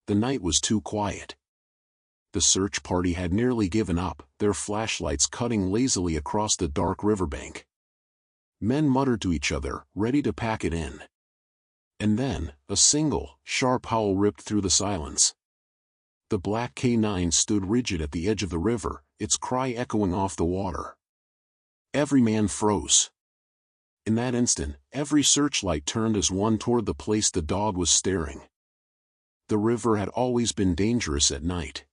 The night was too quiet. The search party had nearly given up, their flashlights cutting lazily across the dark riverbank. Men muttered to each other, ready to pack it in. And then, a single, sharp howl ripped through the silence. The black K9 stood rigid at the edge of the river, its cry echoing off the water. Every man froze. In that instant, every searchlight turned as one toward the place the dog was staring. The river had always been dangerous at night.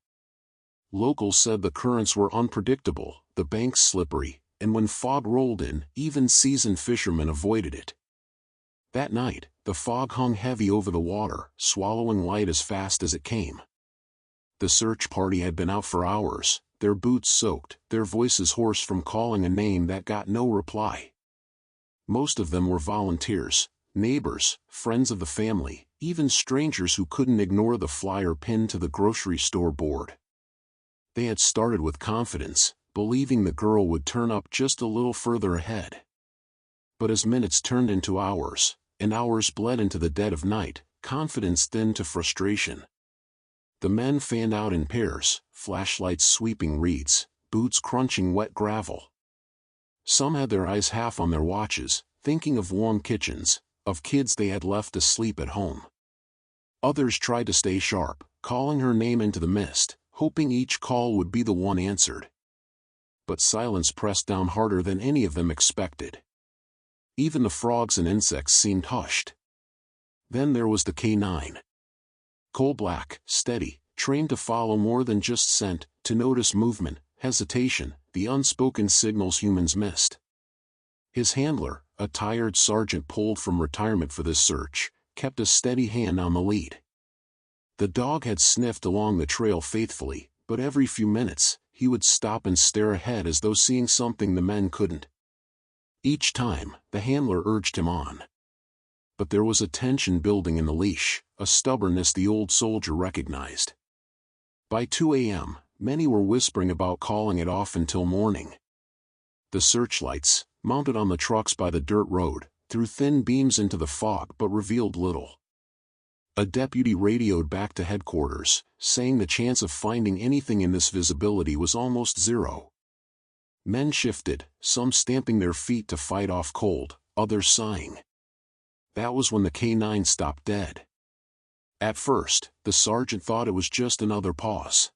Locals said the currents were unpredictable, the banks slippery, and when fog rolled in, even seasoned fishermen avoided it. That night, the fog hung heavy over the water, swallowing light as fast as it came. The search party had been out for hours, their boots soaked, their voices hoarse from calling a name that got no reply. Most of them were volunteers, neighbors, friends of the family, even strangers who couldn't ignore the flyer pinned to the grocery store board. They had started with confidence, believing the girl would turn up just a little further ahead. But as minutes turned into hours, and hours bled into the dead of night, confidence thinned to frustration. The men fanned out in pairs, flashlights sweeping reeds, boots crunching wet gravel. Some had their eyes half on their watches, thinking of warm kitchens, of kids they had left asleep at home. Others tried to stay sharp, calling her name into the mist, hoping each call would be the one answered. But silence pressed down harder than any of them expected. Even the frogs and insects seemed hushed. Then there was the K9. Coal-black, steady, trained to follow more than just scent, to notice movement, hesitation, the unspoken signals humans missed. His handler, a tired sergeant pulled from retirement for this search, kept a steady hand on the lead. The dog had sniffed along the trail faithfully, but every few minutes, he would stop and stare ahead as though seeing something the men couldn't. Each time, the handler urged him on. But there was a tension building in the leash, a stubbornness the old soldier recognized. By 2 a.m., many were whispering about calling it off until morning. The searchlights, mounted on the trucks by the dirt road, threw thin beams into the fog but revealed little. A deputy radioed back to headquarters, saying the chance of finding anything in this visibility was almost zero. Men shifted, some stamping their feet to fight off cold, others sighing. That was when the K9 stopped dead. At first, the sergeant thought it was just another pause.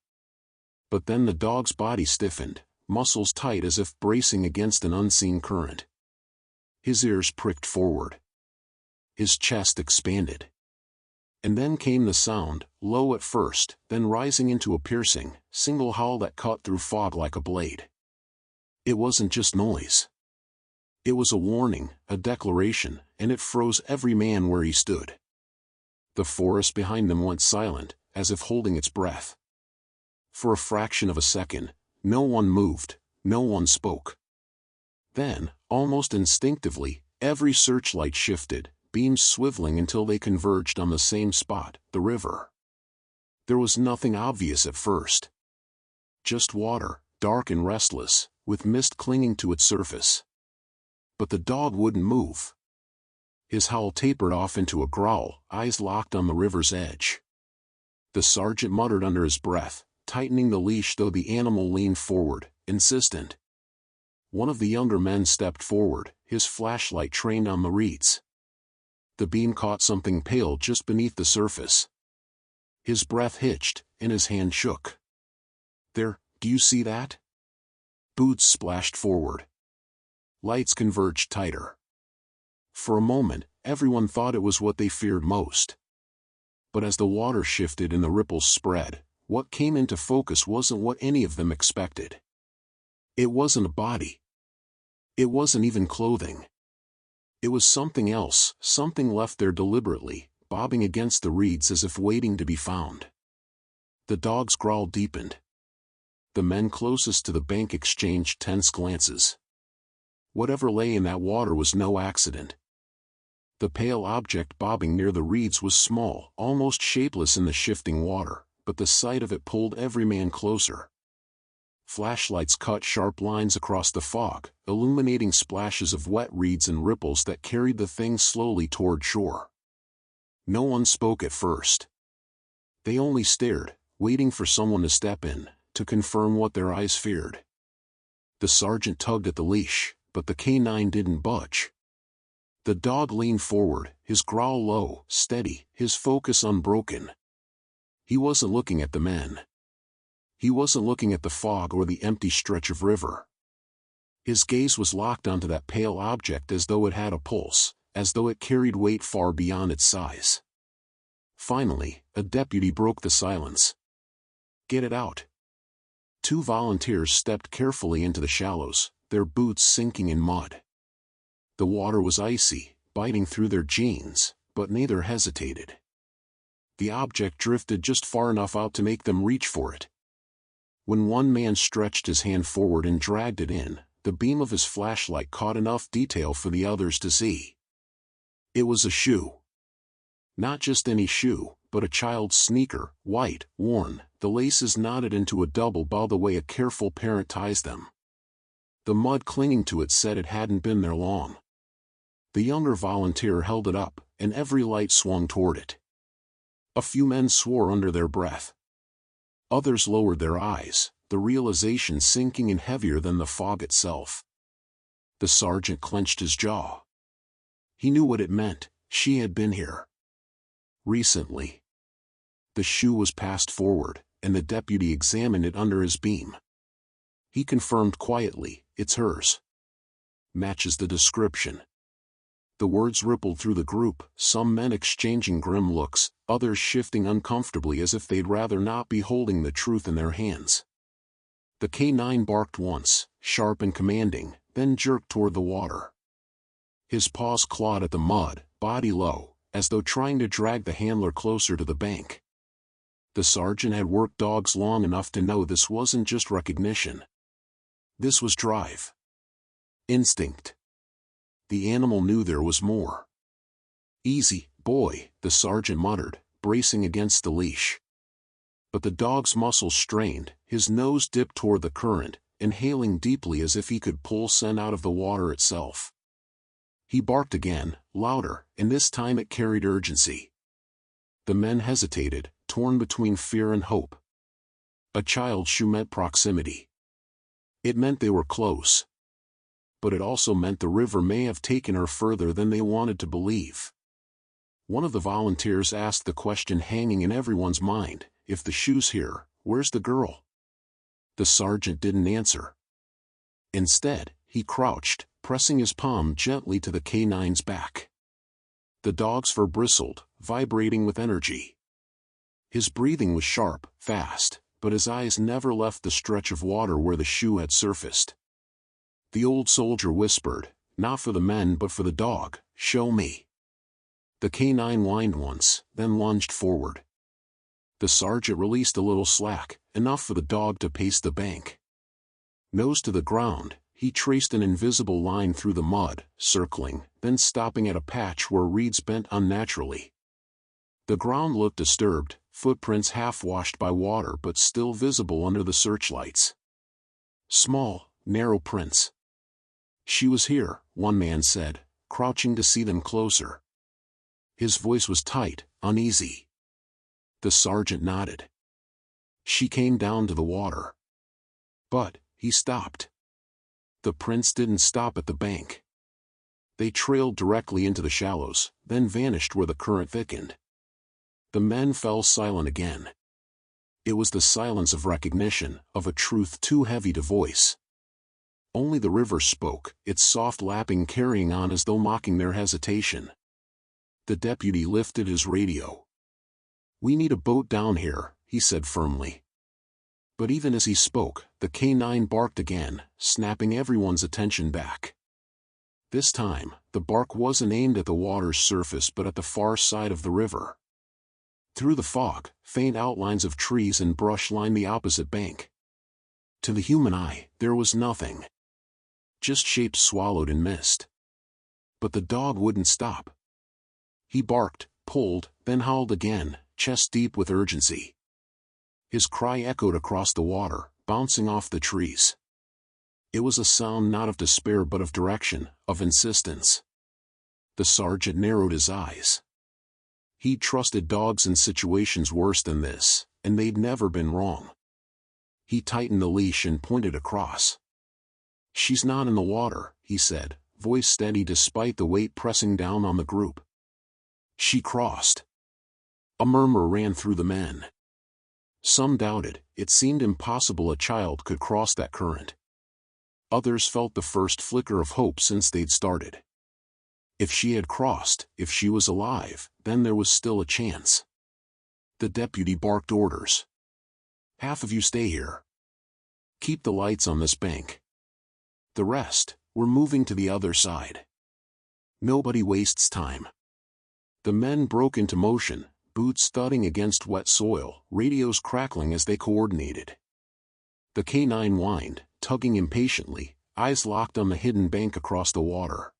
But then the dog's body stiffened, muscles tight as if bracing against an unseen current. His ears pricked forward. His chest expanded. And then came the sound, low at first, then rising into a piercing, single howl that cut through fog like a blade. It wasn't just noise. It was a warning, a declaration, and it froze every man where he stood. The forest behind them went silent, as if holding its breath. For a fraction of a second, no one moved, no one spoke. Then, almost instinctively, every searchlight shifted, beams swiveling until they converged on the same spot, the river. There was nothing obvious at first. Just water, dark and restless, with mist clinging to its surface. But the dog wouldn't move. His howl tapered off into a growl, eyes locked on the river's edge. The sergeant muttered under his breath, tightening the leash though the animal leaned forward, insistent. One of the younger men stepped forward, his flashlight trained on the reeds. The beam caught something pale just beneath the surface. His breath hitched, and his hand shook. "There, do you see that?" Boots splashed forward. Lights converged tighter. For a moment, everyone thought it was what they feared most. But as the water shifted and the ripples spread, what came into focus wasn't what any of them expected. It wasn't a body. It wasn't even clothing. It was something else, something left there deliberately, bobbing against the reeds as if waiting to be found. The dog's growl deepened. The men closest to the bank exchanged tense glances. Whatever lay in that water was no accident. The pale object bobbing near the reeds was small, almost shapeless in the shifting water, but the sight of it pulled every man closer. Flashlights cut sharp lines across the fog, illuminating splashes of wet reeds and ripples that carried the thing slowly toward shore. No one spoke at first. They only stared, waiting for someone to step in, to confirm what their eyes feared. The sergeant tugged at the leash, but the canine didn't budge. The dog leaned forward, his growl low, steady, his focus unbroken. He wasn't looking at the men. He wasn't looking at the fog or the empty stretch of river. His gaze was locked onto that pale object as though it had a pulse, as though it carried weight far beyond its size. Finally, a deputy broke the silence. "Get it out." Two volunteers stepped carefully into the shallows, their boots sinking in mud. The water was icy, biting through their jeans, but neither hesitated. The object drifted just far enough out to make them reach for it. When one man stretched his hand forward and dragged it in, the beam of his flashlight caught enough detail for the others to see. It was a shoe. Not just any shoe, but a child's sneaker, white, worn, the laces knotted into a double bow the way a careful parent ties them. The mud clinging to it said it hadn't been there long. The younger volunteer held it up, and every light swung toward it. A few men swore under their breath. Others lowered their eyes, the realization sinking in heavier than the fog itself. The sergeant clenched his jaw. He knew what it meant. She had been here. Recently. The shoe was passed forward, and the deputy examined it under his beam. He confirmed quietly, "It's hers. Matches the description." The words rippled through the group, some men exchanging grim looks, others shifting uncomfortably as if they'd rather not be holding the truth in their hands. The canine barked once, sharp and commanding, then jerked toward the water. His paws clawed at the mud, body low, as though trying to drag the handler closer to the bank. The sergeant had worked dogs long enough to know this wasn't just recognition. This was drive. Instinct. The animal knew there was more. "Easy, boy," the sergeant muttered, bracing against the leash. But the dog's muscles strained, his nose dipped toward the current, inhaling deeply as if he could pull scent out of the water itself. He barked again, louder, and this time it carried urgency. The men hesitated, torn between fear and hope. A child's shoe meant proximity. It meant they were close. But it also meant the river may have taken her further than they wanted to believe. One of the volunteers asked the question hanging in everyone's mind, "If the shoe's here, where's the girl?" The sergeant didn't answer. Instead, he crouched, pressing his palm gently to the canine's back. The dog's fur bristled, vibrating with energy. His breathing was sharp, fast, but his eyes never left the stretch of water where the shoe had surfaced. The old soldier whispered, "Not for the men but for the dog, show me." The canine whined once, then lunged forward. The sergeant released a little slack, enough for the dog to pace the bank. Nose to the ground, he traced an invisible line through the mud, circling, then stopping at a patch where reeds bent unnaturally. The ground looked disturbed, footprints half-washed by water but still visible under the searchlights. Small, narrow prints. "She was here," one man said, crouching to see them closer. His voice was tight, uneasy. The sergeant nodded. "She came down to the water." But, he stopped. The prints didn't stop at the bank. They trailed directly into the shallows, then vanished where the current thickened. The men fell silent again. It was the silence of recognition, of a truth too heavy to voice. Only the river spoke, its soft lapping carrying on as though mocking their hesitation. The deputy lifted his radio. "We need a boat down here," he said firmly. But even as he spoke, the canine barked again, snapping everyone's attention back. This time, the bark wasn't aimed at the water's surface but at the far side of the river. Through the fog, faint outlines of trees and brush lined the opposite bank. To the human eye, there was nothing. Just shapes swallowed in mist. But the dog wouldn't stop. He barked, pulled, then howled again, chest deep with urgency. His cry echoed across the water, bouncing off the trees. It was a sound not of despair but of direction, of insistence. The sergeant narrowed his eyes. He'd trusted dogs in situations worse than this, and they'd never been wrong. He tightened the leash and pointed across. "She's not in the water," he said, voice steady despite the weight pressing down on the group. "She crossed." A murmur ran through the men. Some doubted; it seemed impossible a child could cross that current. Others felt the first flicker of hope since they'd started. If she had crossed, if she was alive, then there was still a chance. The deputy barked orders. "Half of you stay here. Keep the lights on this bank. The rest, we're moving to the other side. Nobody wastes time." The men broke into motion, boots thudding against wet soil, radios crackling as they coordinated. The K9 whined, tugging impatiently, eyes locked on the hidden bank across the water.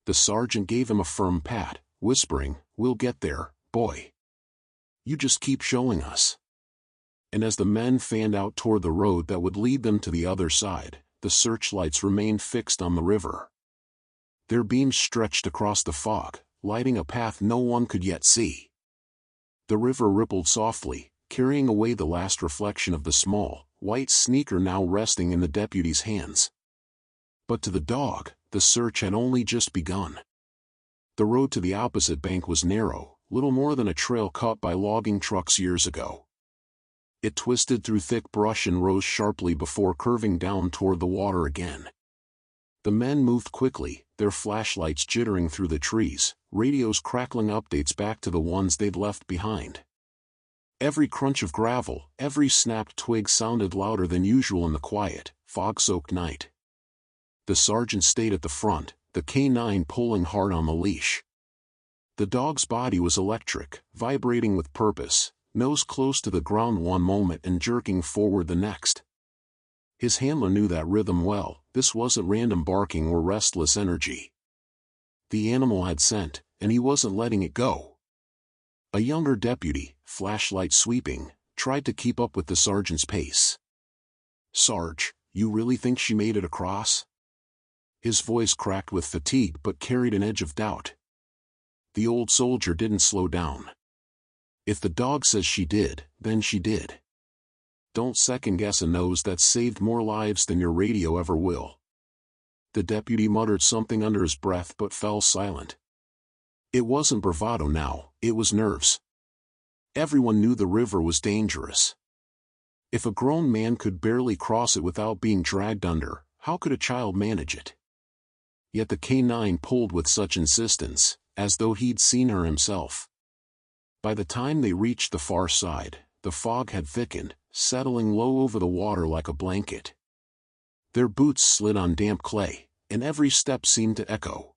The sergeant gave him a firm pat, whispering, "We'll get there, boy. You just keep showing us." And as the men fanned out toward the road that would lead them to the other side, the searchlights remained fixed on the river. Their beams stretched across the fog, lighting a path no one could yet see. The river rippled softly, carrying away the last reflection of the small, white sneaker now resting in the deputy's hands. But to the dog, the search had only just begun. The road to the opposite bank was narrow, little more than a trail cut by logging trucks years ago. It twisted through thick brush and rose sharply before curving down toward the water again. The men moved quickly, their flashlights jittering through the trees, radios crackling updates back to the ones they'd left behind. Every crunch of gravel, every snapped twig sounded louder than usual in the quiet, fog-soaked night. The sergeant stayed at the front, the K9 pulling hard on the leash. The dog's body was electric, vibrating with purpose, nose close to the ground one moment and jerking forward the next. His handler knew that rhythm well. This wasn't random barking or restless energy. The animal had scent, and he wasn't letting it go. A younger deputy, flashlight sweeping, tried to keep up with the sergeant's pace. "Sarge, you really think she made it across?" His voice cracked with fatigue but carried an edge of doubt. The old soldier didn't slow down. "If the dog says she did, then she did. Don't second-guess a nose that's saved more lives than your radio ever will." The deputy muttered something under his breath but fell silent. It wasn't bravado now, it was nerves. Everyone knew the river was dangerous. If a grown man could barely cross it without being dragged under, how could a child manage it? Yet the K9 pulled with such insistence, as though he'd seen her himself. By the time they reached the far side, the fog had thickened, settling low over the water like a blanket. Their boots slid on damp clay, and every step seemed to echo.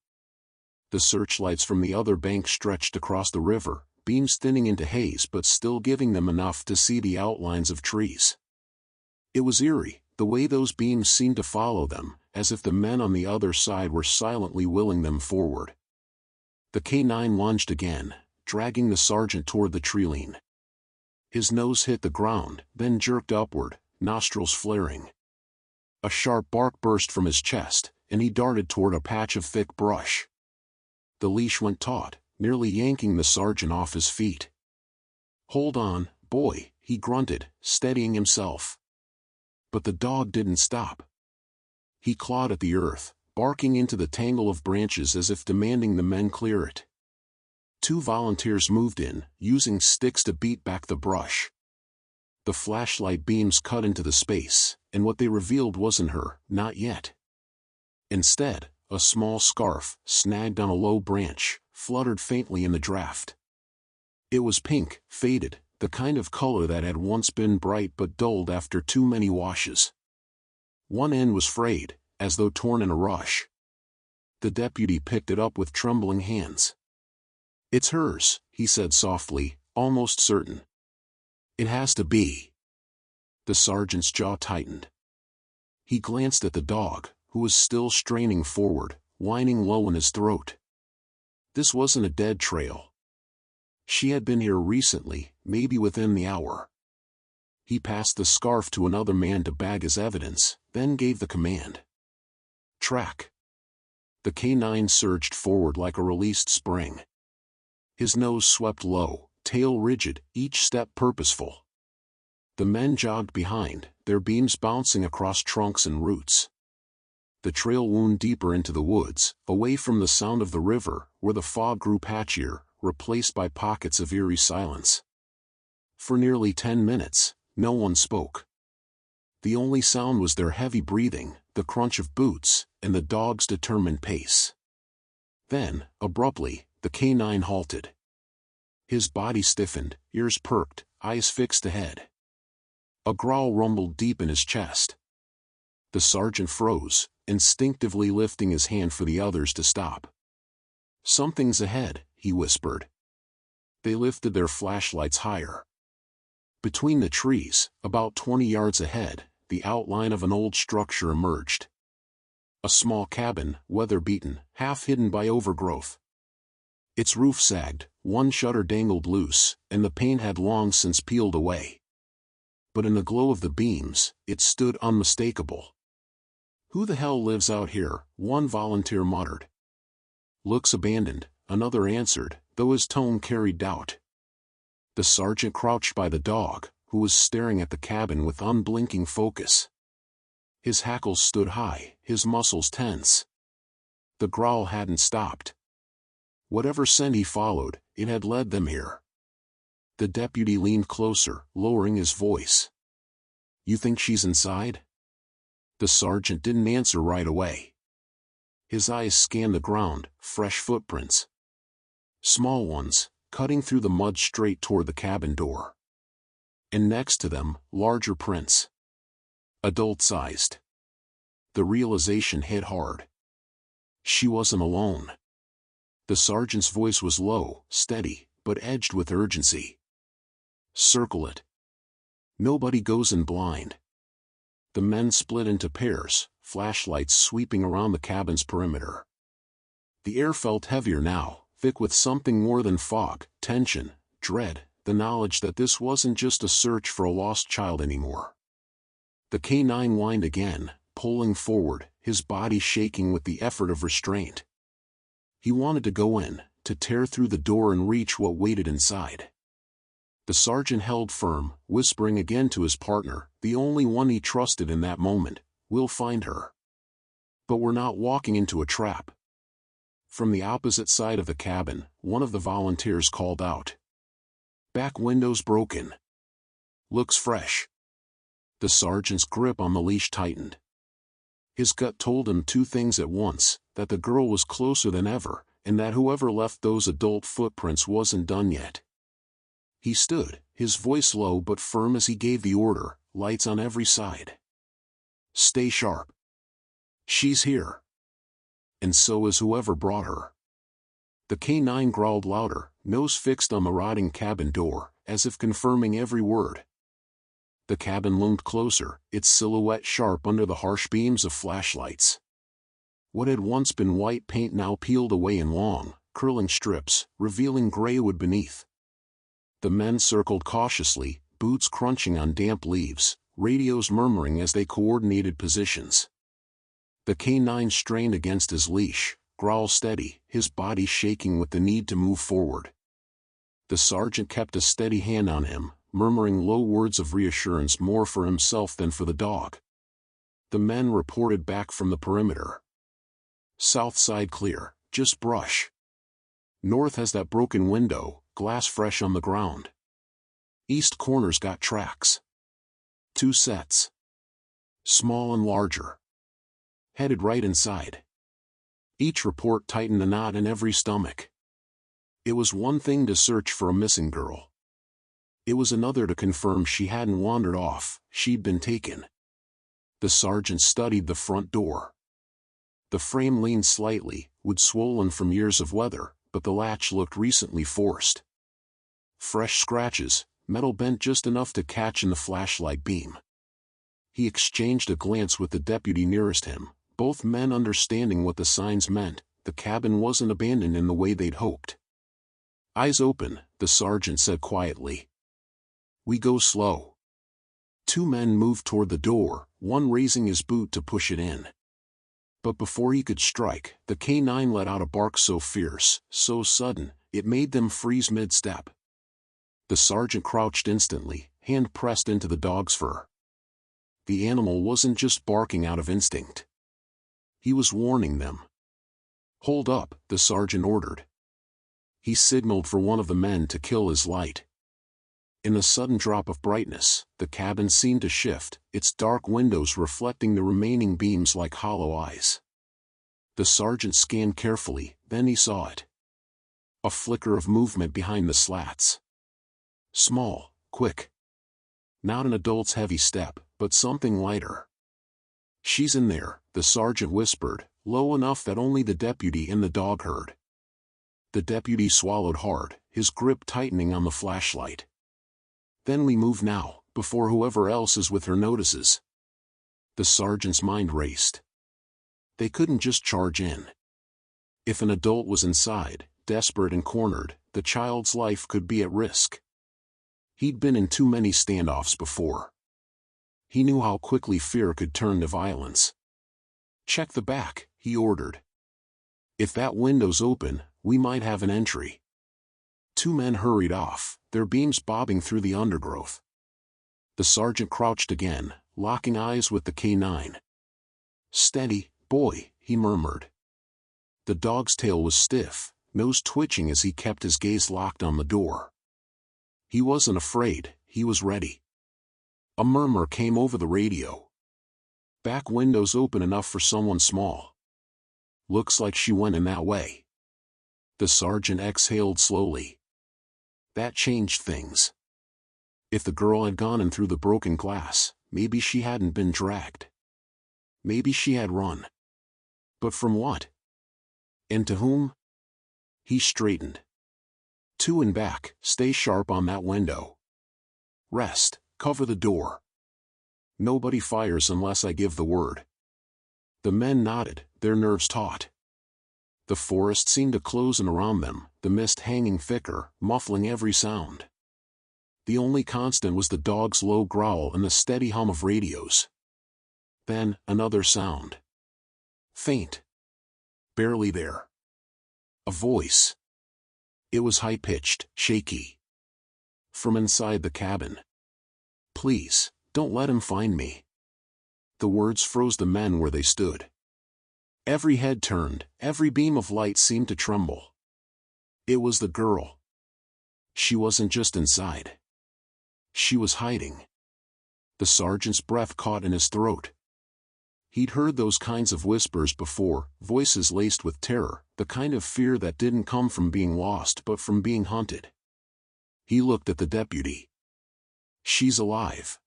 The searchlights from the other bank stretched across the river, beams thinning into haze but still giving them enough to see the outlines of trees. It was eerie, the way those beams seemed to follow them, as if the men on the other side were silently willing them forward. The K9 lunged again, dragging the sergeant toward the treeline. His nose hit the ground, then jerked upward, nostrils flaring. A sharp bark burst from his chest, and he darted toward a patch of thick brush. The leash went taut, nearly yanking the sergeant off his feet. "Hold on, boy," he grunted, steadying himself. But the dog didn't stop. He clawed at the earth, barking into the tangle of branches as if demanding the men clear it. Two volunteers moved in, using sticks to beat back the brush. The flashlight beams cut into the space, and what they revealed wasn't her, not yet. Instead, a small scarf, snagged on a low branch, fluttered faintly in the draft. It was pink, faded, the kind of color that had once been bright but dulled after too many washes. One end was frayed, as though torn in a rush. The deputy picked it up with trembling hands. "It's hers," he said softly, almost certain. "It has to be." The sergeant's jaw tightened. He glanced at the dog, who was still straining forward, whining low in his throat. This wasn't a dead trail. She had been here recently, maybe within the hour. He passed the scarf to another man to bag as evidence, then gave the command. "Track." The K9 surged forward like a released spring. His nose swept low, tail rigid, each step purposeful. The men jogged behind, their beams bouncing across trunks and roots. The trail wound deeper into the woods, away from the sound of the river, where the fog grew patchier, replaced by pockets of eerie silence. For nearly 10 minutes, no one spoke. The only sound was their heavy breathing, the crunch of boots, and the dog's determined pace. Then, abruptly, the canine halted. His body stiffened, ears perked, eyes fixed ahead. A growl rumbled deep in his chest. The sergeant froze, instinctively lifting his hand for the others to stop. "Something's ahead," he whispered. They lifted their flashlights higher. Between the trees, about 20 yards ahead, the outline of an old structure emerged. A small cabin, weather-beaten, half hidden by overgrowth. Its roof sagged, one shutter dangled loose, and the paint had long since peeled away. But in the glow of the beams, it stood unmistakable. "Who the hell lives out here?" one volunteer muttered. "Looks abandoned," another answered, though his tone carried doubt. The sergeant crouched by the dog, who was staring at the cabin with unblinking focus. His hackles stood high, his muscles tense. The growl hadn't stopped. Whatever scent he followed, it had led them here. The deputy leaned closer, lowering his voice. "You think she's inside?" The sergeant didn't answer right away. His eyes scanned the ground, fresh footprints. Small ones, cutting through the mud straight toward the cabin door. And next to them, larger prints. Adult-sized. The realization hit hard. She wasn't alone. The sergeant's voice was low, steady, but edged with urgency. "Circle it. Nobody goes in blind." The men split into pairs, flashlights sweeping around the cabin's perimeter. The air felt heavier now, thick with something more than fog, tension, dread, the knowledge that this wasn't just a search for a lost child anymore. The canine whined again, pulling forward, his body shaking with the effort of restraint. He wanted to go in, to tear through the door and reach what waited inside. The sergeant held firm, whispering again to his partner, the only one he trusted in that moment, "We'll find her. But we're not walking into a trap." From the opposite side of the cabin, one of the volunteers called out. "Back window's broken. Looks fresh." The sergeant's grip on the leash tightened. His gut told him two things at once, that the girl was closer than ever, and that whoever left those adult footprints wasn't done yet. He stood, his voice low but firm as he gave the order, lights on every side. "Stay sharp. She's here. And so is whoever brought her." The canine growled louder, nose fixed on the rotting cabin door, as if confirming every word. The cabin loomed closer, its silhouette sharp under the harsh beams of flashlights. What had once been white paint now peeled away in long, curling strips, revealing gray wood beneath. The men circled cautiously, boots crunching on damp leaves, radios murmuring as they coordinated positions. The canine strained against his leash, growl steady, his body shaking with the need to move forward. The sergeant kept a steady hand on him, murmuring low words of reassurance more for himself than for the dog. The men reported back from the perimeter. "South side clear, just brush. North has that broken window, glass fresh on the ground. East corner's got tracks. 2 sets. Small and larger. Headed right inside." Each report tightened the knot in every stomach. It was one thing to search for a missing girl. It was another to confirm she hadn't wandered off, she'd been taken. The sergeant studied the front door. The frame leaned slightly, wood swollen from years of weather, but the latch looked recently forced. Fresh scratches, metal bent just enough to catch in the flashlight beam. He exchanged a glance with the deputy nearest him, both men understanding what the signs meant. The cabin wasn't abandoned in the way they'd hoped. "Eyes open," the sergeant said quietly. "We go slow." 2 men moved toward the door, one raising his boot to push it in. But before he could strike, the canine let out a bark so fierce, so sudden, it made them freeze mid-step. The sergeant crouched instantly, hand pressed into the dog's fur. The animal wasn't just barking out of instinct. He was warning them. "Hold up," the sergeant ordered. He signaled for one of the men to kill his light. In a sudden drop of brightness, the cabin seemed to shift, its dark windows reflecting the remaining beams like hollow eyes. The sergeant scanned carefully, then he saw it. A flicker of movement behind the slats. Small, quick. Not an adult's heavy step, but something lighter. "She's in there," the sergeant whispered, low enough that only the deputy and the dog heard. The deputy swallowed hard, his grip tightening on the flashlight. "Then we move now, before whoever else is with her notices." The sergeant's mind raced. They couldn't just charge in. If an adult was inside, desperate and cornered, the child's life could be at risk. He'd been in too many standoffs before. He knew how quickly fear could turn to violence. "Check the back," he ordered. "If that window's open, we might have an entry." Two men hurried off, their beams bobbing through the undergrowth. The sergeant crouched again, locking eyes with the K9. "Steady, boy," he murmured. The dog's tail was stiff, nose twitching as he kept his gaze locked on the door. He wasn't afraid, he was ready. A murmur came over the radio. "Back window's open enough for someone small. Looks like she went in that way." The sergeant exhaled slowly. That changed things. If the girl had gone in through the broken glass, maybe she hadn't been dragged. Maybe she had run. But from what? And to whom? He straightened. "Two and back, stay sharp on that window. Rest, cover the door. Nobody fires unless I give the word." The men nodded, their nerves taut. The forest seemed to close in around them, the mist hanging thicker, muffling every sound. The only constant was the dog's low growl and the steady hum of radios. Then, another sound. Faint. Barely there. A voice. It was high-pitched, shaky. From inside the cabin. "Please, don't let him find me." The words froze the men where they stood. Every head turned, every beam of light seemed to tremble. It was the girl. She wasn't just inside. She was hiding. The sergeant's breath caught in his throat. He'd heard those kinds of whispers before, voices laced with terror, the kind of fear that didn't come from being lost but from being hunted. He looked at the deputy. "She's alive."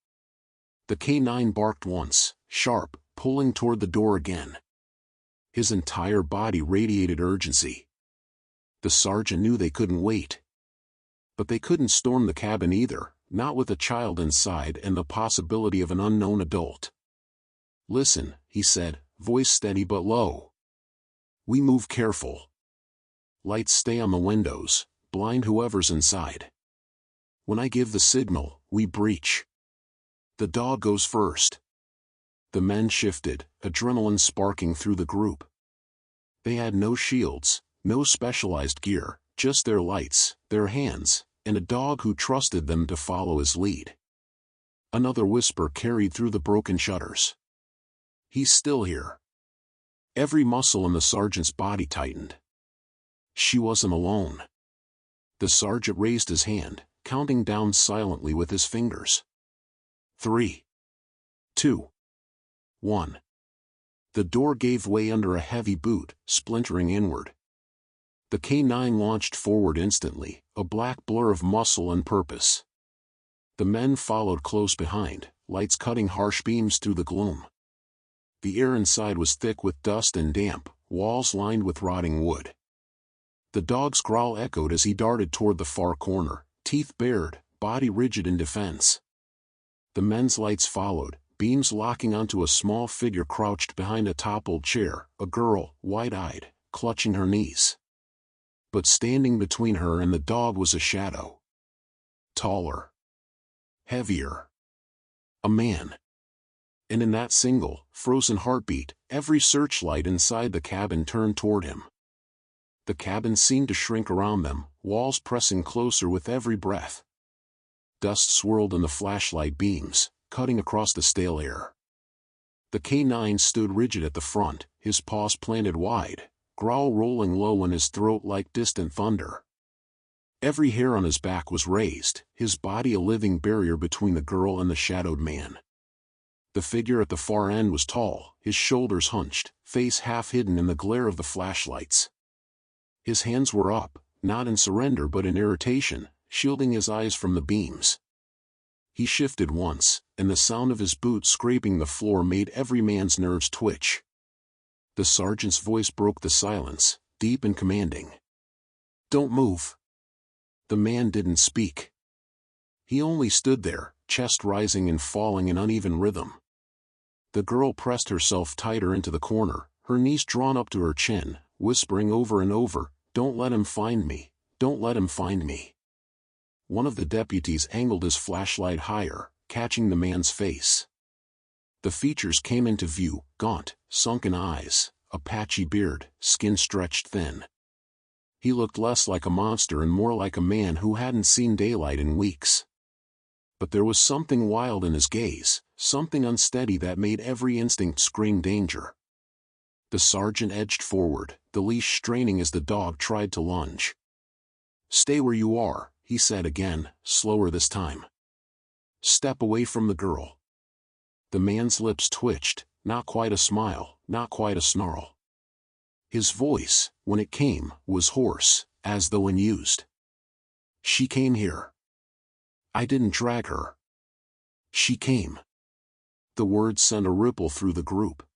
The K9 barked once, sharp, pulling toward the door again. His entire body radiated urgency. The sergeant knew they couldn't wait. But they couldn't storm the cabin either, not with a child inside and the possibility of an unknown adult. "Listen," he said, voice steady but low. "We move careful. Lights stay on the windows, blind whoever's inside. When I give the signal, we breach. The dog goes first." The men shifted, adrenaline sparking through the group. They had no shields, no specialized gear, just their lights, their hands, and a dog who trusted them to follow his lead. Another whisper carried through the broken shutters. "He's still here." Every muscle in the sergeant's body tightened. She wasn't alone. The sergeant raised his hand, counting down silently with his fingers. 3, 2, 1. The door gave way under a heavy boot, splintering inward. The K9 launched forward instantly, a black blur of muscle and purpose. The men followed close behind, lights cutting harsh beams through the gloom. The air inside was thick with dust and damp, walls lined with rotting wood. The dog's growl echoed as he darted toward the far corner, teeth bared, body rigid in defense. The men's lights followed, beams locking onto a small figure crouched behind a toppled chair, a girl, wide-eyed, clutching her knees. But standing between her and the dog was a shadow. Taller. Heavier. A man. And in that single, frozen heartbeat, every searchlight inside the cabin turned toward him. The cabin seemed to shrink around them, walls pressing closer with every breath. Dust swirled in the flashlight beams, cutting across the stale air. The K9 stood rigid at the front, his paws planted wide, growl rolling low in his throat like distant thunder. Every hair on his back was raised, his body a living barrier between the girl and the shadowed man. The figure at the far end was tall, his shoulders hunched, face half hidden in the glare of the flashlights. His hands were up, not in surrender but in irritation, shielding his eyes from the beams. He shifted once, and the sound of his boots scraping the floor made every man's nerves twitch. The sergeant's voice broke the silence, deep and commanding. "Don't move." The man didn't speak. He only stood there, chest rising and falling in uneven rhythm. The girl pressed herself tighter into the corner, her knees drawn up to her chin, whispering over and over, "Don't let him find me, don't let him find me." One of the deputies angled his flashlight higher, catching the man's face. The features came into view, gaunt, sunken eyes, a patchy beard, skin stretched thin. He looked less like a monster and more like a man who hadn't seen daylight in weeks. But there was something wild in his gaze, something unsteady that made every instinct scream danger. The sergeant edged forward, the leash straining as the dog tried to lunge. "Stay where you are," he said again, slower this time. "Step away from the girl." The man's lips twitched, not quite a smile, not quite a snarl. His voice, when it came, was hoarse, as though unused. "She came here. I didn't drag her. She came." The words sent a ripple through the group.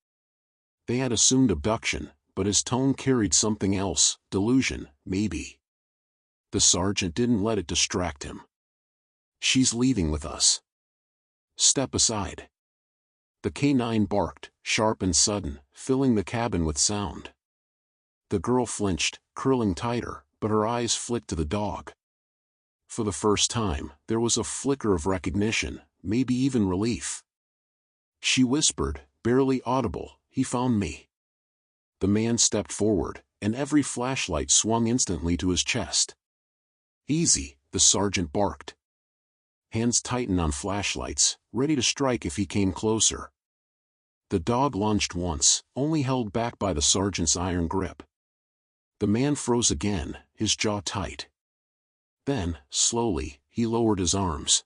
They had assumed abduction, but his tone carried something else, delusion, maybe. The sergeant didn't let it distract him. "She's leaving with us. Step aside." The K9 barked, sharp and sudden, filling the cabin with sound. The girl flinched, curling tighter, but her eyes flicked to the dog. For the first time, there was a flicker of recognition, maybe even relief. She whispered, barely audible, "He found me." The man stepped forward, and every flashlight swung instantly to his chest. "Easy," the sergeant barked. Hands tightened on flashlights, ready to strike if he came closer. The dog lunged once, only held back by the sergeant's iron grip. The man froze again, his jaw tight. Then, slowly, he lowered his arms.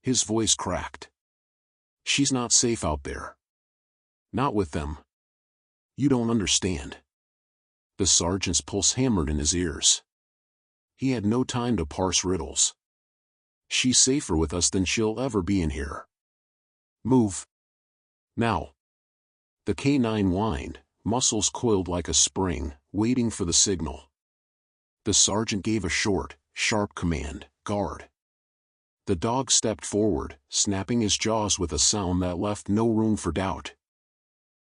His voice cracked. "She's not safe out there. Not with them. You don't understand." The sergeant's pulse hammered in his ears. He had no time to parse riddles. "She's safer with us than she'll ever be in here. Move. Now." The K9 whined, muscles coiled like a spring, waiting for the signal. The sergeant gave a short, sharp command, "Guard." The dog stepped forward, snapping his jaws with a sound that left no room for doubt.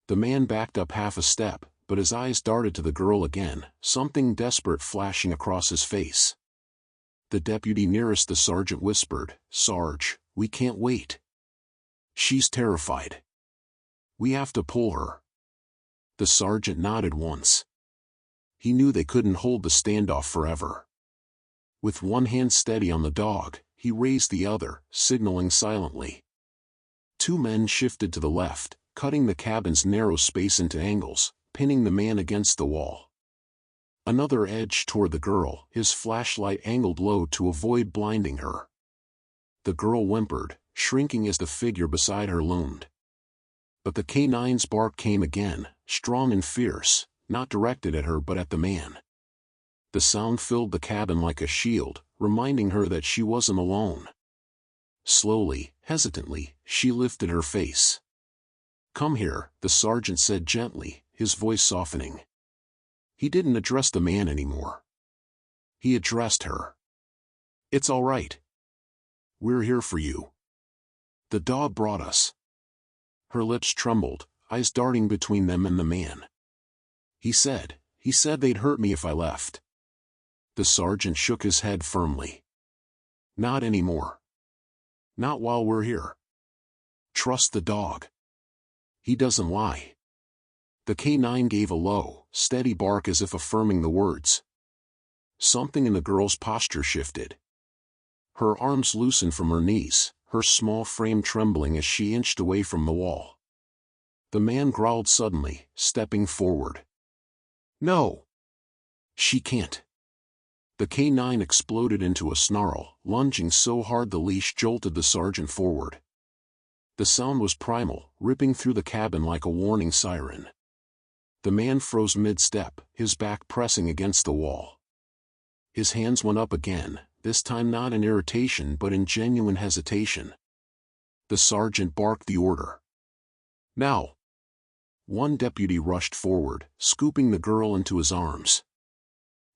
The man backed up half a step, but his eyes darted to the girl again, something desperate flashing across his face. The deputy nearest the sergeant whispered, "Sarge, we can't wait. She's terrified. We have to pull her." The sergeant nodded once. He knew they couldn't hold the standoff forever. With one hand steady on the dog, he raised the other, signaling silently. Two men shifted to the left, cutting the cabin's narrow space into angles, pinning the man against the wall. Another edged toward the girl, his flashlight angled low to avoid blinding her. The girl whimpered, shrinking as the figure beside her loomed. But the K9's bark came again, strong and fierce, not directed at her but at the man. The sound filled the cabin like a shield, reminding her that she wasn't alone. Slowly, hesitantly, she lifted her face. "Come here," the sergeant said gently, his voice softening. He didn't address the man anymore. He addressed her. "It's all right. We're here for you. The dog brought us." Her lips trembled, eyes darting between them and the man. He said they'd hurt me if I left." The sergeant shook his head firmly. "Not anymore. Not while we're here. Trust the dog. He doesn't lie." The K9 gave a low, steady bark as if affirming the words. Something in the girl's posture shifted. Her arms loosened from her knees, her small frame trembling as she inched away from the wall. The man growled suddenly, stepping forward. "No! She can't." The K9 exploded into a snarl, lunging so hard the leash jolted the sergeant forward. The sound was primal, ripping through the cabin like a warning siren. The man froze mid-step, his back pressing against the wall. His hands went up again, this time not in irritation but in genuine hesitation. The sergeant barked the order. "Now!" One deputy rushed forward, scooping the girl into his arms.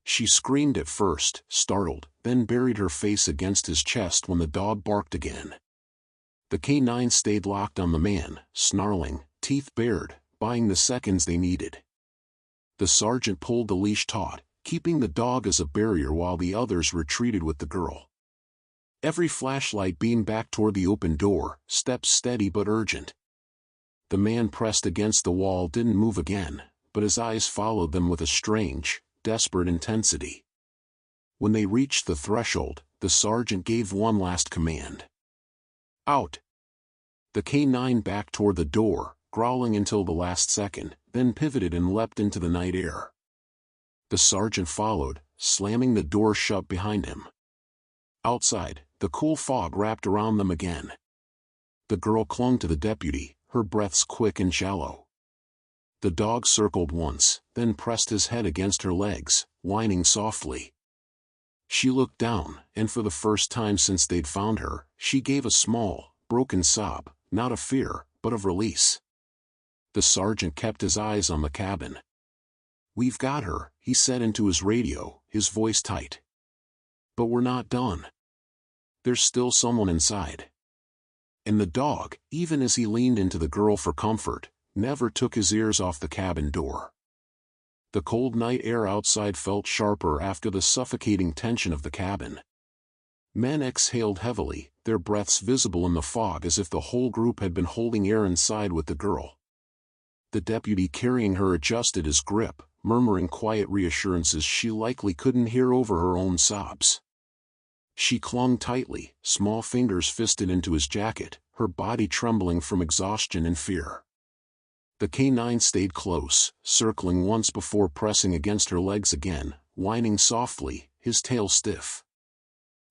She screamed at first, startled, then buried her face against his chest when the dog barked again. The K9 stayed locked on the man, snarling, teeth bared, buying the seconds they needed. The sergeant pulled the leash taut, keeping the dog as a barrier while the others retreated with the girl. Every flashlight beamed back toward the open door, steps steady but urgent. The man pressed against the wall didn't move again, but his eyes followed them with a strange, desperate intensity. When they reached the threshold, the sergeant gave one last command. "Out!" The K9 backed toward the door, growling until the last second, then pivoted and leapt into the night air. The sergeant followed, slamming the door shut behind him. Outside, the cool fog wrapped around them again. The girl clung to the deputy, her breaths quick and shallow. The dog circled once, then pressed his head against her legs, whining softly. She looked down, and for the first time since they'd found her, she gave a small, broken sob, not of fear, but of release. The sergeant kept his eyes on the cabin. "We've got her," he said into his radio, his voice tight. "But we're not done. There's still someone inside." And the dog, even as he leaned into the girl for comfort, never took his ears off the cabin door. The cold night air outside felt sharper after the suffocating tension of the cabin. Men exhaled heavily, their breaths visible in the fog as if the whole group had been holding air inside with the girl. The deputy carrying her adjusted his grip, murmuring quiet reassurances she likely couldn't hear over her own sobs. She clung tightly, small fingers fisted into his jacket, her body trembling from exhaustion and fear. The K9 stayed close, circling once before pressing against her legs again, whining softly, his tail stiff.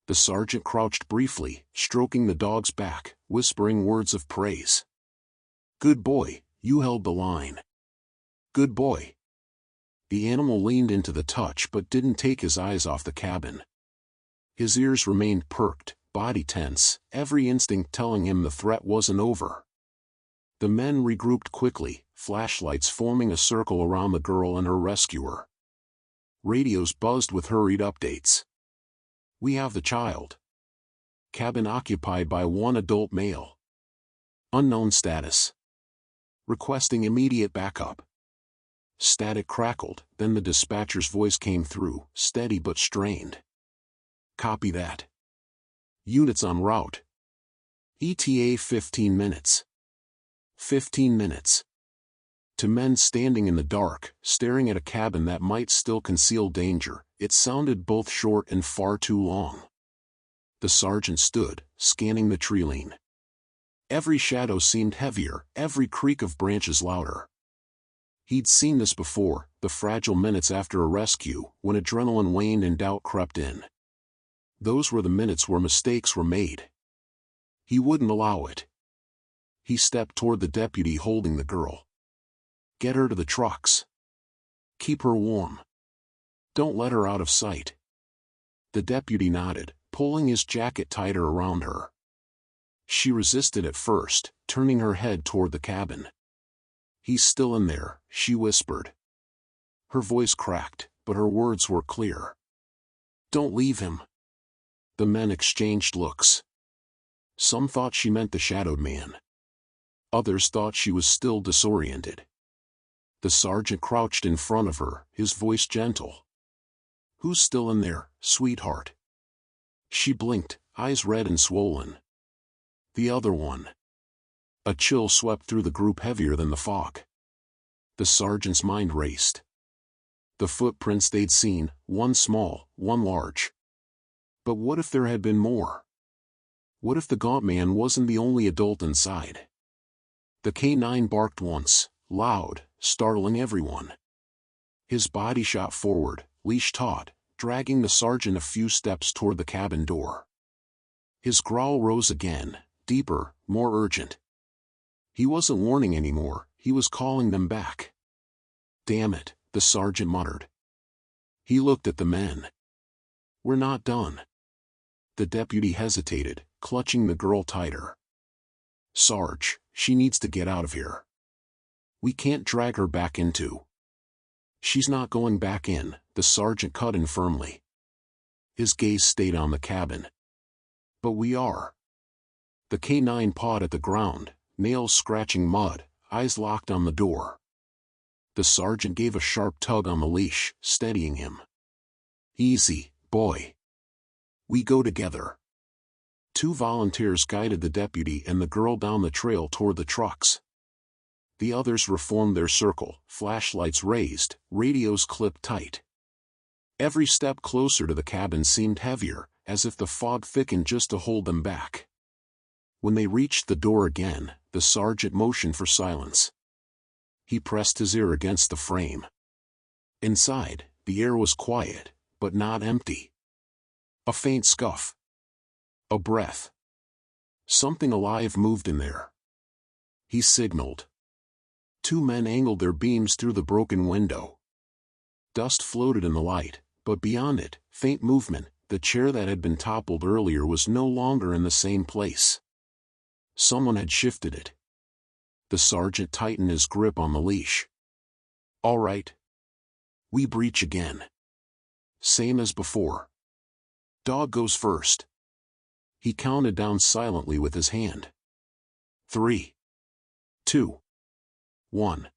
The sergeant crouched briefly, stroking the dog's back, whispering words of praise. "Good boy, you held the line. Good boy." The animal leaned into the touch but didn't take his eyes off the cabin. His ears remained perked, body tense, every instinct telling him the threat wasn't over. The men regrouped quickly, flashlights forming a circle around the girl and her rescuer. Radios buzzed with hurried updates. "We have the child. Cabin occupied by one adult male. Unknown status. Requesting immediate backup." Static crackled, then the dispatcher's voice came through, steady but strained. "Copy that. Units en route. ETA 15 minutes. 15 minutes. To men standing in the dark, staring at a cabin that might still conceal danger, it sounded both short and far too long. The sergeant stood, scanning the treeline. Every shadow seemed heavier, every creak of branches louder. He'd seen this before, the fragile minutes after a rescue, when adrenaline waned and doubt crept in. Those were the minutes where mistakes were made. He wouldn't allow it. He stepped toward the deputy holding the girl. "Get her to the trucks. Keep her warm. Don't let her out of sight." The deputy nodded, pulling his jacket tighter around her. She resisted at first, turning her head toward the cabin. "He's still in there," she whispered. Her voice cracked, but her words were clear. "Don't leave him." The men exchanged looks. Some thought she meant the shadowed man. Others thought she was still disoriented. The sergeant crouched in front of her, his voice gentle. "Who's still in there, sweetheart?" She blinked, eyes red and swollen. "The other one." A chill swept through the group heavier than the fog. The sergeant's mind raced. The footprints they'd seen, one small, one large. But what if there had been more? What if the gaunt man wasn't the only adult inside? The K9 barked once, loud, startling everyone. His body shot forward, leash taut, dragging the sergeant a few steps toward the cabin door. His growl rose again, deeper, more urgent. He wasn't warning anymore, he was calling them back. "Damn it," the sergeant muttered. He looked at the men. "We're not done." The deputy hesitated, clutching the girl tighter. "Sarge, she needs to get out of here. We can't drag her back into." "She's not going back in," the sergeant cut in firmly. His gaze stayed on the cabin. "But we are." The K9 pawed at the ground, nails scratching mud, eyes locked on the door. The sergeant gave a sharp tug on the leash, steadying him. "Easy, boy. We go together." Two volunteers guided the deputy and the girl down the trail toward the trucks. The others reformed their circle, flashlights raised, radios clipped tight. Every step closer to the cabin seemed heavier, as if the fog thickened just to hold them back. When they reached the door again, the sergeant motioned for silence. He pressed his ear against the frame. Inside, the air was quiet, but not empty. A faint scuff. A breath. Something alive moved in there. He signaled. Two men angled their beams through the broken window. Dust floated in the light, but beyond it, faint movement. The chair that had been toppled earlier was no longer in the same place. Someone had shifted it. The sergeant tightened his grip on the leash. "All right. We breach again. Same as before. Dog goes first." He counted down silently with his hand. 3, 2, 1.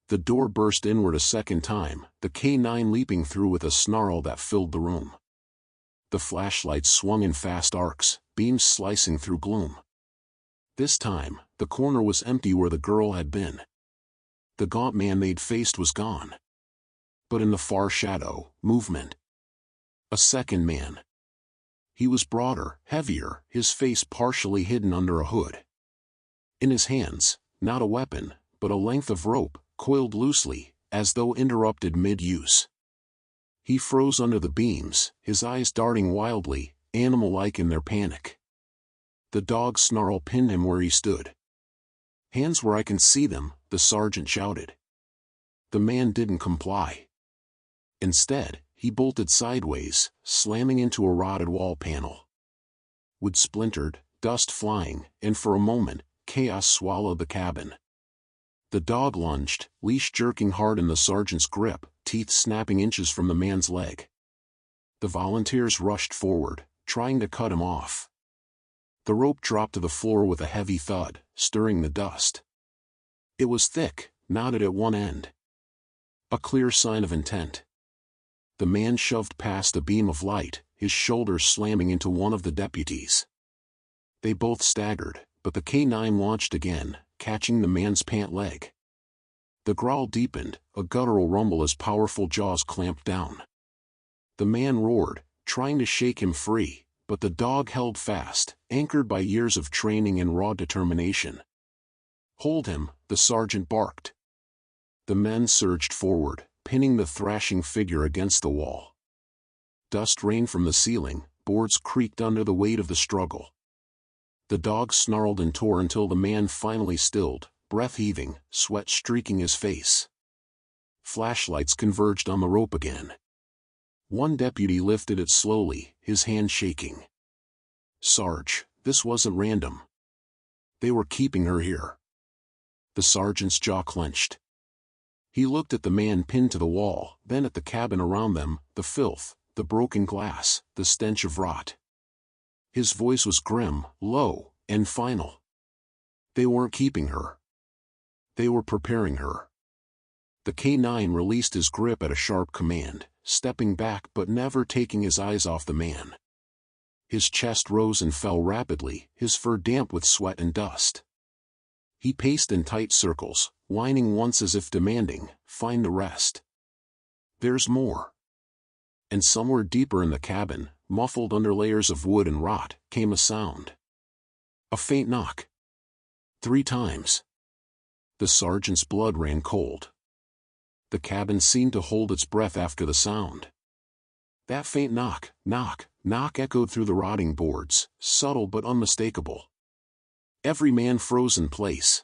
The door burst inward a second time, the K9 leaping through with a snarl that filled the room. The flashlights swung in fast arcs, beams slicing through gloom. This time, the corner was empty where the girl had been. The gaunt man they'd faced was gone. But in the far shadow, movement. A second man. He was broader, heavier, his face partially hidden under a hood. In his hands, not a weapon, but a length of rope, coiled loosely, as though interrupted mid-use. He froze under the beams, his eyes darting wildly, animal-like in their panic. The dog's snarl pinned him where he stood. "Hands where I can see them," the sergeant shouted. The man didn't comply. Instead, he bolted sideways, slamming into a rotted wall panel. Wood splintered, dust flying, and for a moment, chaos swallowed the cabin. The dog lunged, leash jerking hard in the sergeant's grip, teeth snapping inches from the man's leg. The volunteers rushed forward, trying to cut him off. The rope dropped to the floor with a heavy thud, stirring the dust. It was thick, knotted at one end. A clear sign of intent. The man shoved past a beam of light, his shoulders slamming into one of the deputies. They both staggered, but the K9 launched again, catching the man's pant leg. The growl deepened, a guttural rumble as powerful jaws clamped down. The man roared, trying to shake him free, but the dog held fast, anchored by years of training and raw determination. "Hold him," the sergeant barked. The men surged forward, pinning the thrashing figure against the wall. Dust rained from the ceiling, boards creaked under the weight of the struggle. The dog snarled and tore until the man finally stilled, breath heaving, sweat streaking his face. Flashlights converged on the rope again. One deputy lifted it slowly, his hand shaking. "Sarge, this wasn't random. They were keeping her here." The sergeant's jaw clenched. He looked at the man pinned to the wall, then at the cabin around them, the filth, the broken glass, the stench of rot. His voice was grim, low, and final. They weren't keeping her. They were preparing her. The K9 released his grip at a sharp command, stepping back but never taking his eyes off the man. His chest rose and fell rapidly, his fur damp with sweat and dust. He paced in tight circles, whining once as if demanding, "Find the rest." There's more. And somewhere deeper in the cabin, muffled under layers of wood and rot, came a sound. A faint knock. 3 times. The sergeant's blood ran cold. The cabin seemed to hold its breath after the sound. That faint knock, knock, knock echoed through the rotting boards, subtle but unmistakable. Every man froze in place.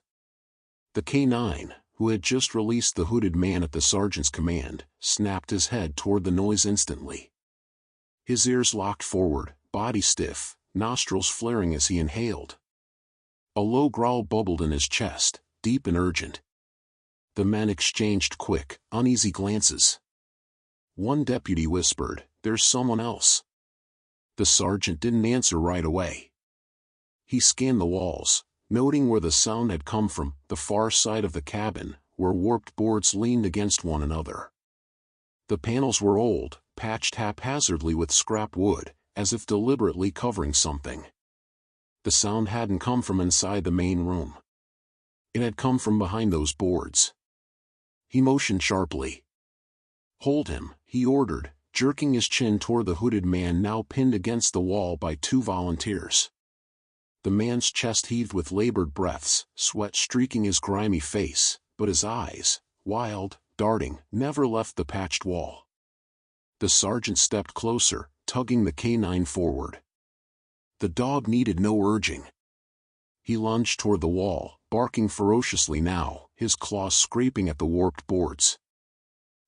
The K-9, who had just released the hooded man at the sergeant's command, snapped his head toward the noise instantly. His ears locked forward, body stiff, nostrils flaring as he inhaled. A low growl bubbled in his chest, deep and urgent. The men exchanged quick, uneasy glances. One deputy whispered, "There's someone else." The sergeant didn't answer right away. He scanned the walls, noting where the sound had come from, the far side of the cabin, where warped boards leaned against one another. The panels were old, patched haphazardly with scrap wood, as if deliberately covering something. The sound hadn't come from inside the main room. It had come from behind those boards. He motioned sharply. "Hold him," he ordered, jerking his chin toward the hooded man now pinned against the wall by 2 volunteers. The man's chest heaved with labored breaths, sweat streaking his grimy face, but his eyes, wild, darting, never left the patched wall. The sergeant stepped closer, tugging the K-9 forward. The dog needed no urging. He lunged toward the wall, barking ferociously now, his claws scraping at the warped boards.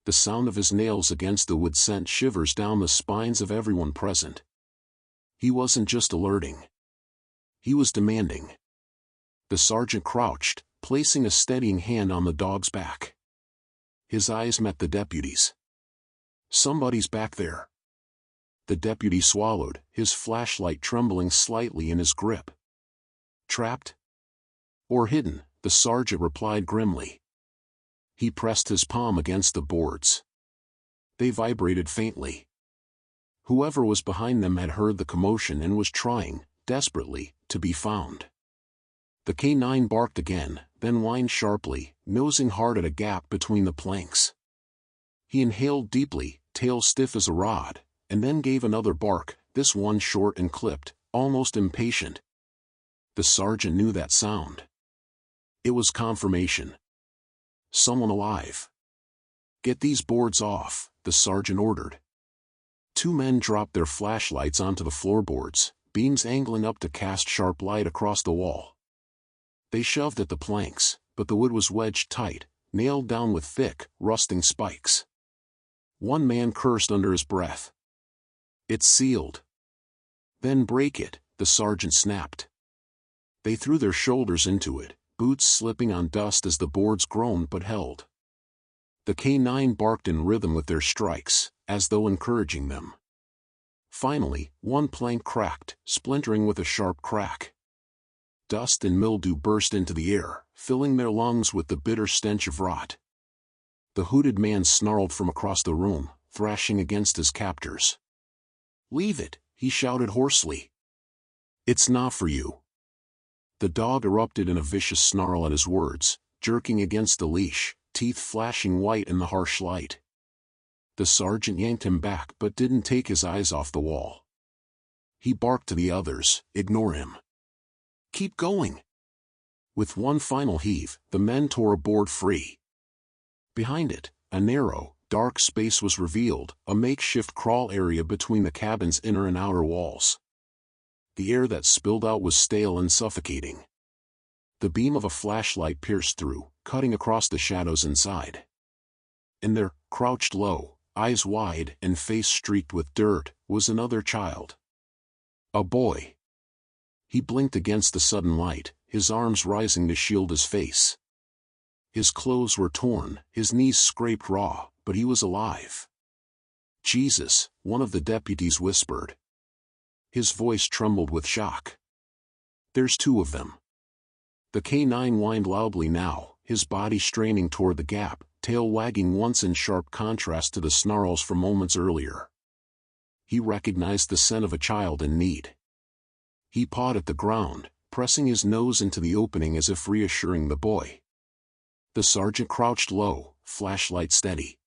The sound of his nails against the wood sent shivers down the spines of everyone present. He wasn't just alerting. He was demanding. The sergeant crouched, placing a steadying hand on the dog's back. His eyes met the deputy's. "Somebody's back there." The deputy swallowed, his flashlight trembling slightly in his grip. "Trapped? Or hidden?" the sergeant replied grimly. He pressed his palm against the boards. They vibrated faintly. Whoever was behind them had heard the commotion and was trying, desperately, to be found. The K-9 barked again, then whined sharply, nosing hard at a gap between the planks. He inhaled deeply, tail stiff as a rod, and then gave another bark, this one short and clipped, almost impatient. The sergeant knew that sound. It was confirmation. Someone alive. "Get these boards off," the sergeant ordered. 2 men dropped their flashlights onto the floorboards, beams angling up to cast sharp light across the wall. They shoved at the planks, but the wood was wedged tight, nailed down with thick, rusting spikes. One man cursed under his breath. "It's sealed." "Then break it," the sergeant snapped. They threw their shoulders into it, boots slipping on dust as the boards groaned but held. The K-9 barked in rhythm with their strikes, as though encouraging them. Finally, one plank cracked, splintering with a sharp crack. Dust and mildew burst into the air, filling their lungs with the bitter stench of rot. The hooded man snarled from across the room, thrashing against his captors. "Leave it," he shouted hoarsely. "It's not for you." The dog erupted in a vicious snarl at his words, jerking against the leash, teeth flashing white in the harsh light. The sergeant yanked him back but didn't take his eyes off the wall. He barked to the others, "Ignore him. Keep going." With one final heave, the men tore a board free. Behind it, a narrow, dark space was revealed, a makeshift crawl area between the cabin's inner and outer walls. The air that spilled out was stale and suffocating. The beam of a flashlight pierced through, cutting across the shadows inside. And there, crouched low, eyes wide and face streaked with dirt, was another child. A boy. He blinked against the sudden light, his arms rising to shield his face. His clothes were torn, his knees scraped raw, but he was alive. "Jesus," one of the deputies whispered. His voice trembled with shock. "There's 2 of them." The K-9 whined loudly now, his body straining toward the gap, tail wagging once in sharp contrast to the snarls from moments earlier. He recognized the scent of a child in need. He pawed at the ground, pressing his nose into the opening as if reassuring the boy. The sergeant crouched low, flashlight steady.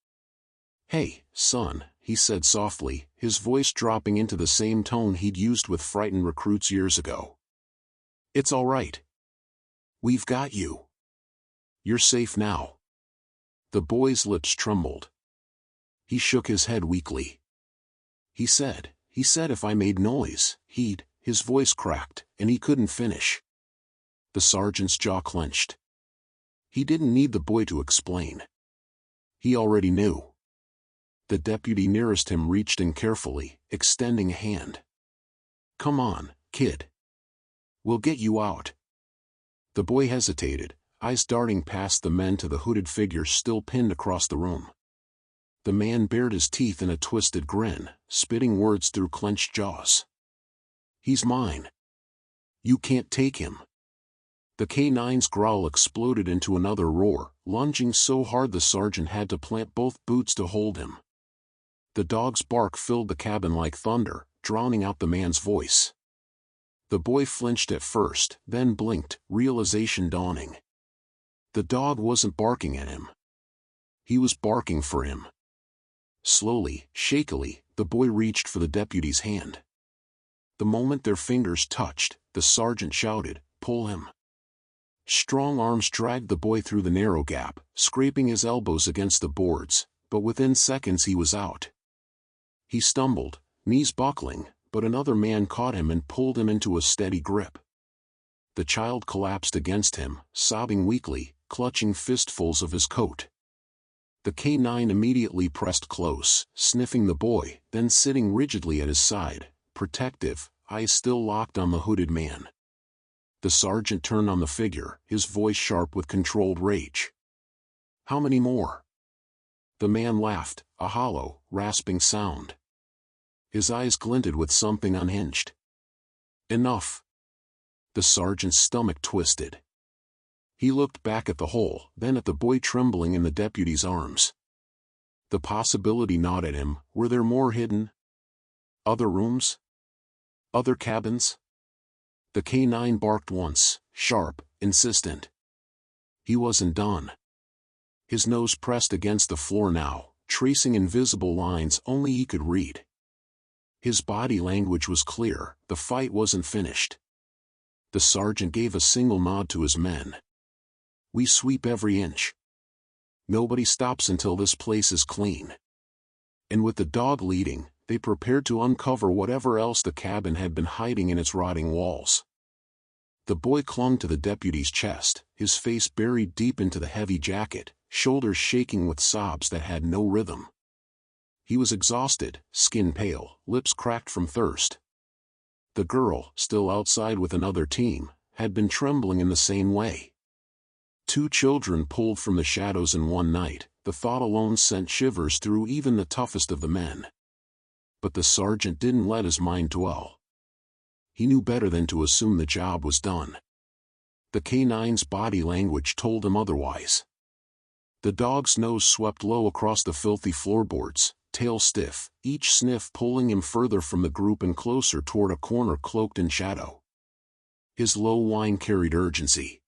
"Hey, son," he said softly, his voice dropping into the same tone he'd used with frightened recruits years ago. "It's all right. We've got you. You're safe now." The boy's lips trembled. He shook his head weakly. He said if I made noise, his voice cracked, and he couldn't finish. The sergeant's jaw clenched. He didn't need the boy to explain. He already knew. The deputy nearest him reached in carefully, extending a hand. "Come on, kid. We'll get you out." The boy hesitated, eyes darting past the men to the hooded figure still pinned across the room. The man bared his teeth in a twisted grin, spitting words through clenched jaws. "He's mine. You can't take him." The K9's growl exploded into another roar, lunging so hard the sergeant had to plant both boots to hold him. The dog's bark filled the cabin like thunder, drowning out the man's voice. The boy flinched at first, then blinked, realization dawning. The dog wasn't barking at him. He was barking for him. Slowly, shakily, the boy reached for the deputy's hand. The moment their fingers touched, the sergeant shouted, "Pull him." Strong arms dragged the boy through the narrow gap, scraping his elbows against the boards, but within seconds he was out. He stumbled, knees buckling, but another man caught him and pulled him into a steady grip. The child collapsed against him, sobbing weakly, clutching fistfuls of his coat. The K9 immediately pressed close, sniffing the boy, then sitting rigidly at his side, protective, eyes still locked on the hooded man. The sergeant turned on the figure, his voice sharp with controlled rage. "How many more?" The man laughed, a hollow, rasping sound. His eyes glinted with something unhinged. "Enough." The sergeant's stomach twisted. He looked back at the hole, then at the boy trembling in the deputy's arms. The possibility gnawed at him. Were there more hidden? Other rooms? Other cabins? The K9 barked once, sharp, insistent. He wasn't done. His nose pressed against the floor now, tracing invisible lines only he could read. His body language was clear, the fight wasn't finished. The sergeant gave a single nod to his men. "We sweep every inch. Nobody stops until this place is clean." And with the dog leading, they prepared to uncover whatever else the cabin had been hiding in its rotting walls. The boy clung to the deputy's chest, his face buried deep into the heavy jacket, shoulders shaking with sobs that had no rhythm. He was exhausted, skin pale, lips cracked from thirst. The girl, still outside with another team, had been trembling in the same way. 2 children pulled from the shadows in one night, the thought alone sent shivers through even the toughest of the men. But the sergeant didn't let his mind dwell. He knew better than to assume the job was done. The K9's body language told him otherwise. The dog's nose swept low across the filthy floorboards, tail stiff, each sniff pulling him further from the group and closer toward a corner cloaked in shadow. His low whine carried urgency.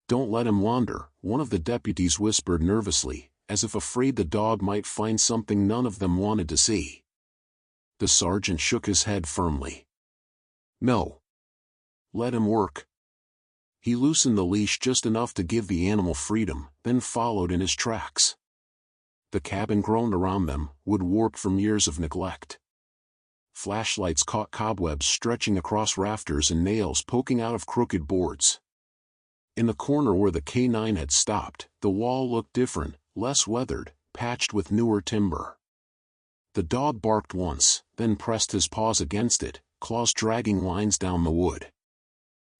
"Don't let him wander," one of the deputies whispered nervously, as if afraid the dog might find something none of them wanted to see. The sergeant shook his head firmly. "No. Let him work." He loosened the leash just enough to give the animal freedom, then followed in his tracks. The cabin groaned around them, wood warped from years of neglect. Flashlights caught cobwebs stretching across rafters and nails poking out of crooked boards. In the corner where the K9 had stopped, the wall looked different, less weathered, patched with newer timber. The dog barked once, then pressed his paws against it, claws dragging lines down the wood.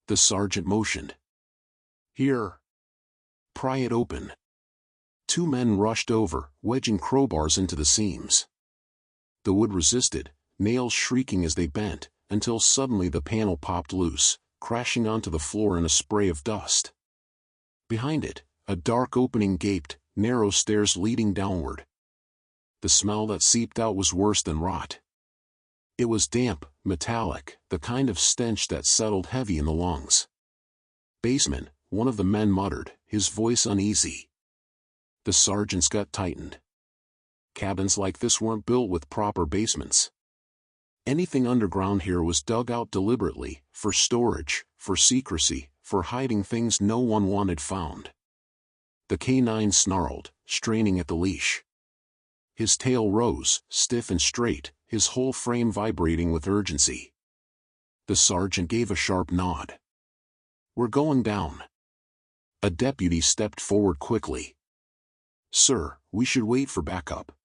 The sergeant motioned. "Here. Pry it open." 2 men rushed over, wedging crowbars into the seams. The wood resisted, nails shrieking as they bent, until suddenly the panel popped loose, crashing onto the floor in a spray of dust. Behind it, a dark opening gaped, narrow stairs leading downward. The smell that seeped out was worse than rot. It was damp, metallic, the kind of stench that settled heavy in the lungs. "Basement," one of the men muttered, his voice uneasy. The sergeant's gut tightened. Cabins like this weren't built with proper basements. Anything underground here was dug out deliberately, for storage, for secrecy, for hiding things no one wanted found. The canine snarled, straining at the leash. His tail rose, stiff and straight, his whole frame vibrating with urgency. The sergeant gave a sharp nod. "We're going down." A deputy stepped forward quickly. "Sir, we should wait for backup."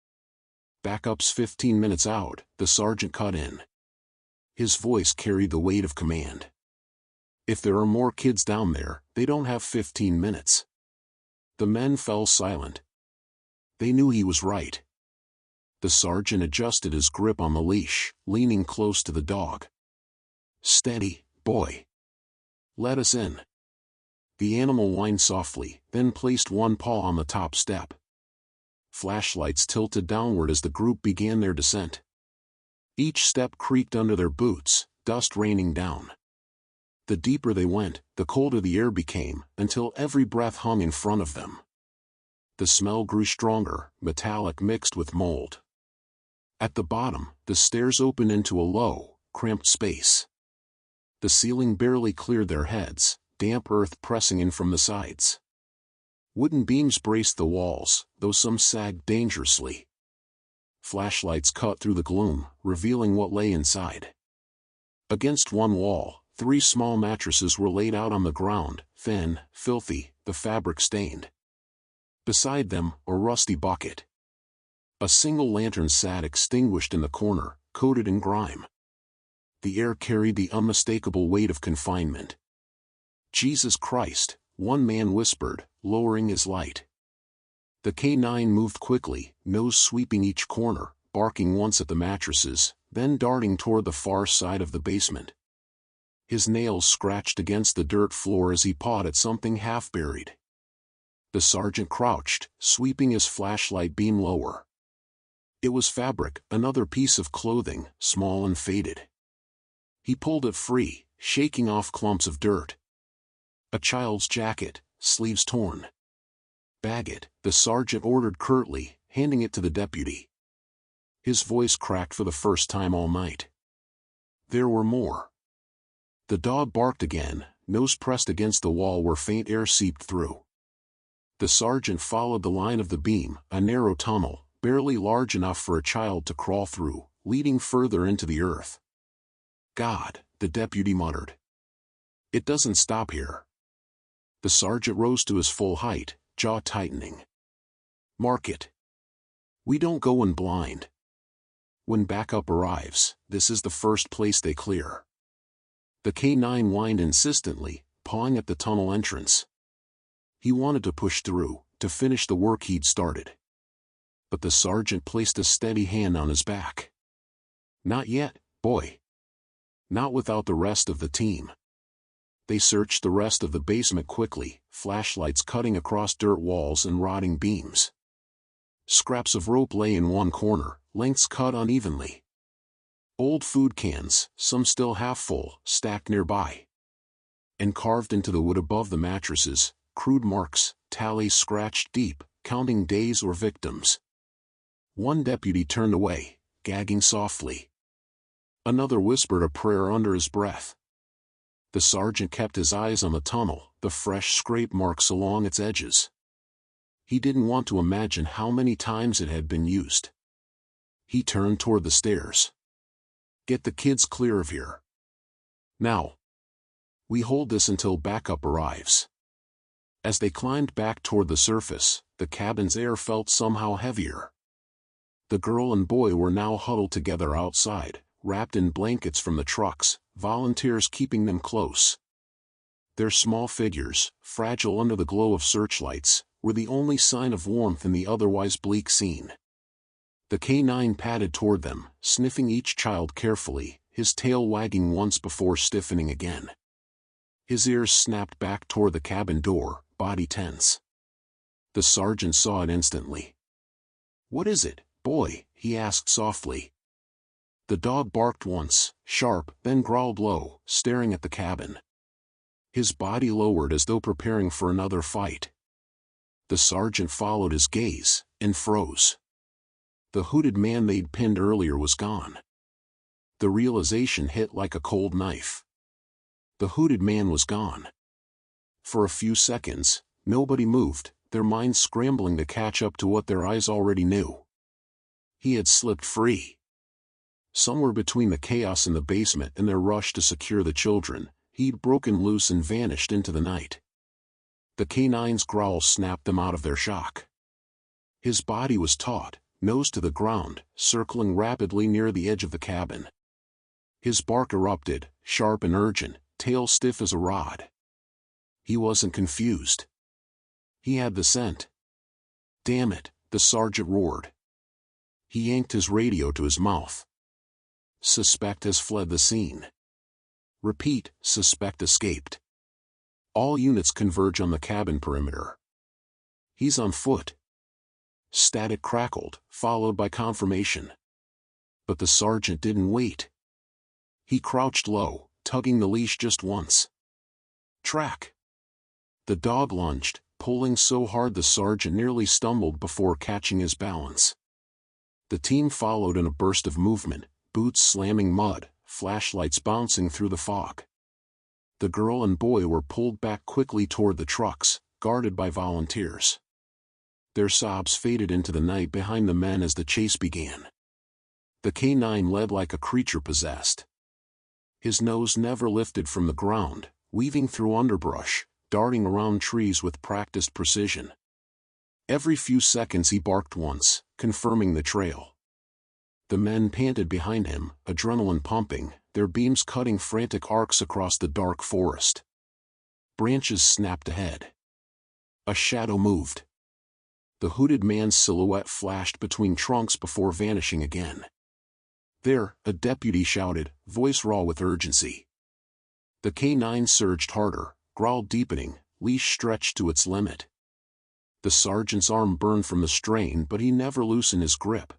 "Backup's 15 minutes out," the sergeant cut in. His voice carried the weight of command. "If there are more kids down there, they don't have 15 minutes. The men fell silent. They knew he was right. The sergeant adjusted his grip on the leash, leaning close to the dog. "Steady, boy. Let us in." The animal whined softly, then placed one paw on the top step. Flashlights tilted downward as the group began their descent. Each step creaked under their boots, dust raining down. The deeper they went, the colder the air became, until every breath hung in front of them. The smell grew stronger, metallic mixed with mold. At the bottom, the stairs opened into a low, cramped space. The ceiling barely cleared their heads, damp earth pressing in from the sides. Wooden beams braced the walls, though some sagged dangerously. Flashlights cut through the gloom, revealing what lay inside. Against one wall, 3 small mattresses were laid out on the ground, thin, filthy, the fabric stained. Beside them, a rusty bucket. A single lantern sat extinguished in the corner, coated in grime. The air carried the unmistakable weight of confinement. "Jesus Christ," one man whispered, lowering his light. The K9 moved quickly, nose sweeping each corner, barking once at the mattresses, then darting toward the far side of the basement. His nails scratched against the dirt floor as he pawed at something half-buried. The sergeant crouched, sweeping his flashlight beam lower. It was fabric, another piece of clothing, small and faded. He pulled it free, shaking off clumps of dirt. A child's jacket, sleeves torn. "Bag it," the sergeant ordered curtly, handing it to the deputy. His voice cracked for the first time all night. There were more. The dog barked again, nose pressed against the wall where faint air seeped through. The sergeant followed the line of the beam, a narrow tunnel, barely large enough for a child to crawl through, leading further into the earth. "God," the deputy muttered. "It doesn't stop here." The sergeant rose to his full height, jaw tightening. "Mark it. We don't go in blind. When backup arrives, this is the first place they clear." The K9 whined insistently, pawing at the tunnel entrance. He wanted to push through, to finish the work he'd started. But the sergeant placed a steady hand on his back. "Not yet, boy. Not without the rest of the team." They searched the rest of the basement quickly, flashlights cutting across dirt walls and rotting beams. Scraps of rope lay in one corner, lengths cut unevenly. Old food cans, some still half full, stacked nearby. And carved into the wood above the mattresses, crude marks, tallies scratched deep, counting days or victims. One deputy turned away, gagging softly. Another whispered a prayer under his breath. The sergeant kept his eyes on the tunnel, the fresh scrape marks along its edges. He didn't want to imagine how many times it had been used. He turned toward the stairs. "Get the kids clear of here. Now. We hold this until backup arrives." As they climbed back toward the surface, the cabin's air felt somehow heavier. The girl and boy were now huddled together outside, wrapped in blankets from the trucks, volunteers keeping them close. Their small figures, fragile under the glow of searchlights, were the only sign of warmth in the otherwise bleak scene. The K9 padded toward them, sniffing each child carefully, his tail wagging once before stiffening again. His ears snapped back toward the cabin door, body tense. The sergeant saw it instantly. "What is it, boy?" he asked softly. The dog barked once, sharp, then growled low, staring at the cabin. His body lowered as though preparing for another fight. The sergeant followed his gaze, and froze. The hooded man they'd pinned earlier was gone. The realization hit like a cold knife. The hooded man was gone. For a few seconds, nobody moved, their minds scrambling to catch up to what their eyes already knew. He had slipped free. Somewhere between the chaos in the basement and their rush to secure the children, he'd broken loose and vanished into the night. The canine's growl snapped them out of their shock. His body was taut, nose to the ground, circling rapidly near the edge of the cabin. His bark erupted, sharp and urgent, tail stiff as a rod. He wasn't confused. He had the scent. "Damn it," the sergeant roared. He yanked his radio to his mouth. "Suspect has fled the scene." Repeat, "Suspect escaped. All units converge on the cabin perimeter." "He's on foot." Static crackled, followed by confirmation. But the sergeant didn't wait. He crouched low, tugging the leash just once. "Track." The dog lunged, pulling so hard the sergeant nearly stumbled before catching his balance. The team followed in a burst of movement, boots slamming mud, flashlights bouncing through the fog. The girl and boy were pulled back quickly toward the trucks, guarded by volunteers. Their sobs faded into the night behind the men as the chase began. The canine led like a creature possessed. His nose never lifted from the ground, weaving through underbrush, darting around trees with practiced precision. Every few seconds he barked once, confirming the trail. The men panted behind him, adrenaline pumping, their beams cutting frantic arcs across the dark forest. Branches snapped ahead. A shadow moved. The hooded man's silhouette flashed between trunks before vanishing again. "There," a deputy shouted, voice raw with urgency. The canine surged harder, growl deepening, leash stretched to its limit. The sergeant's arm burned from the strain, but he never loosened his grip.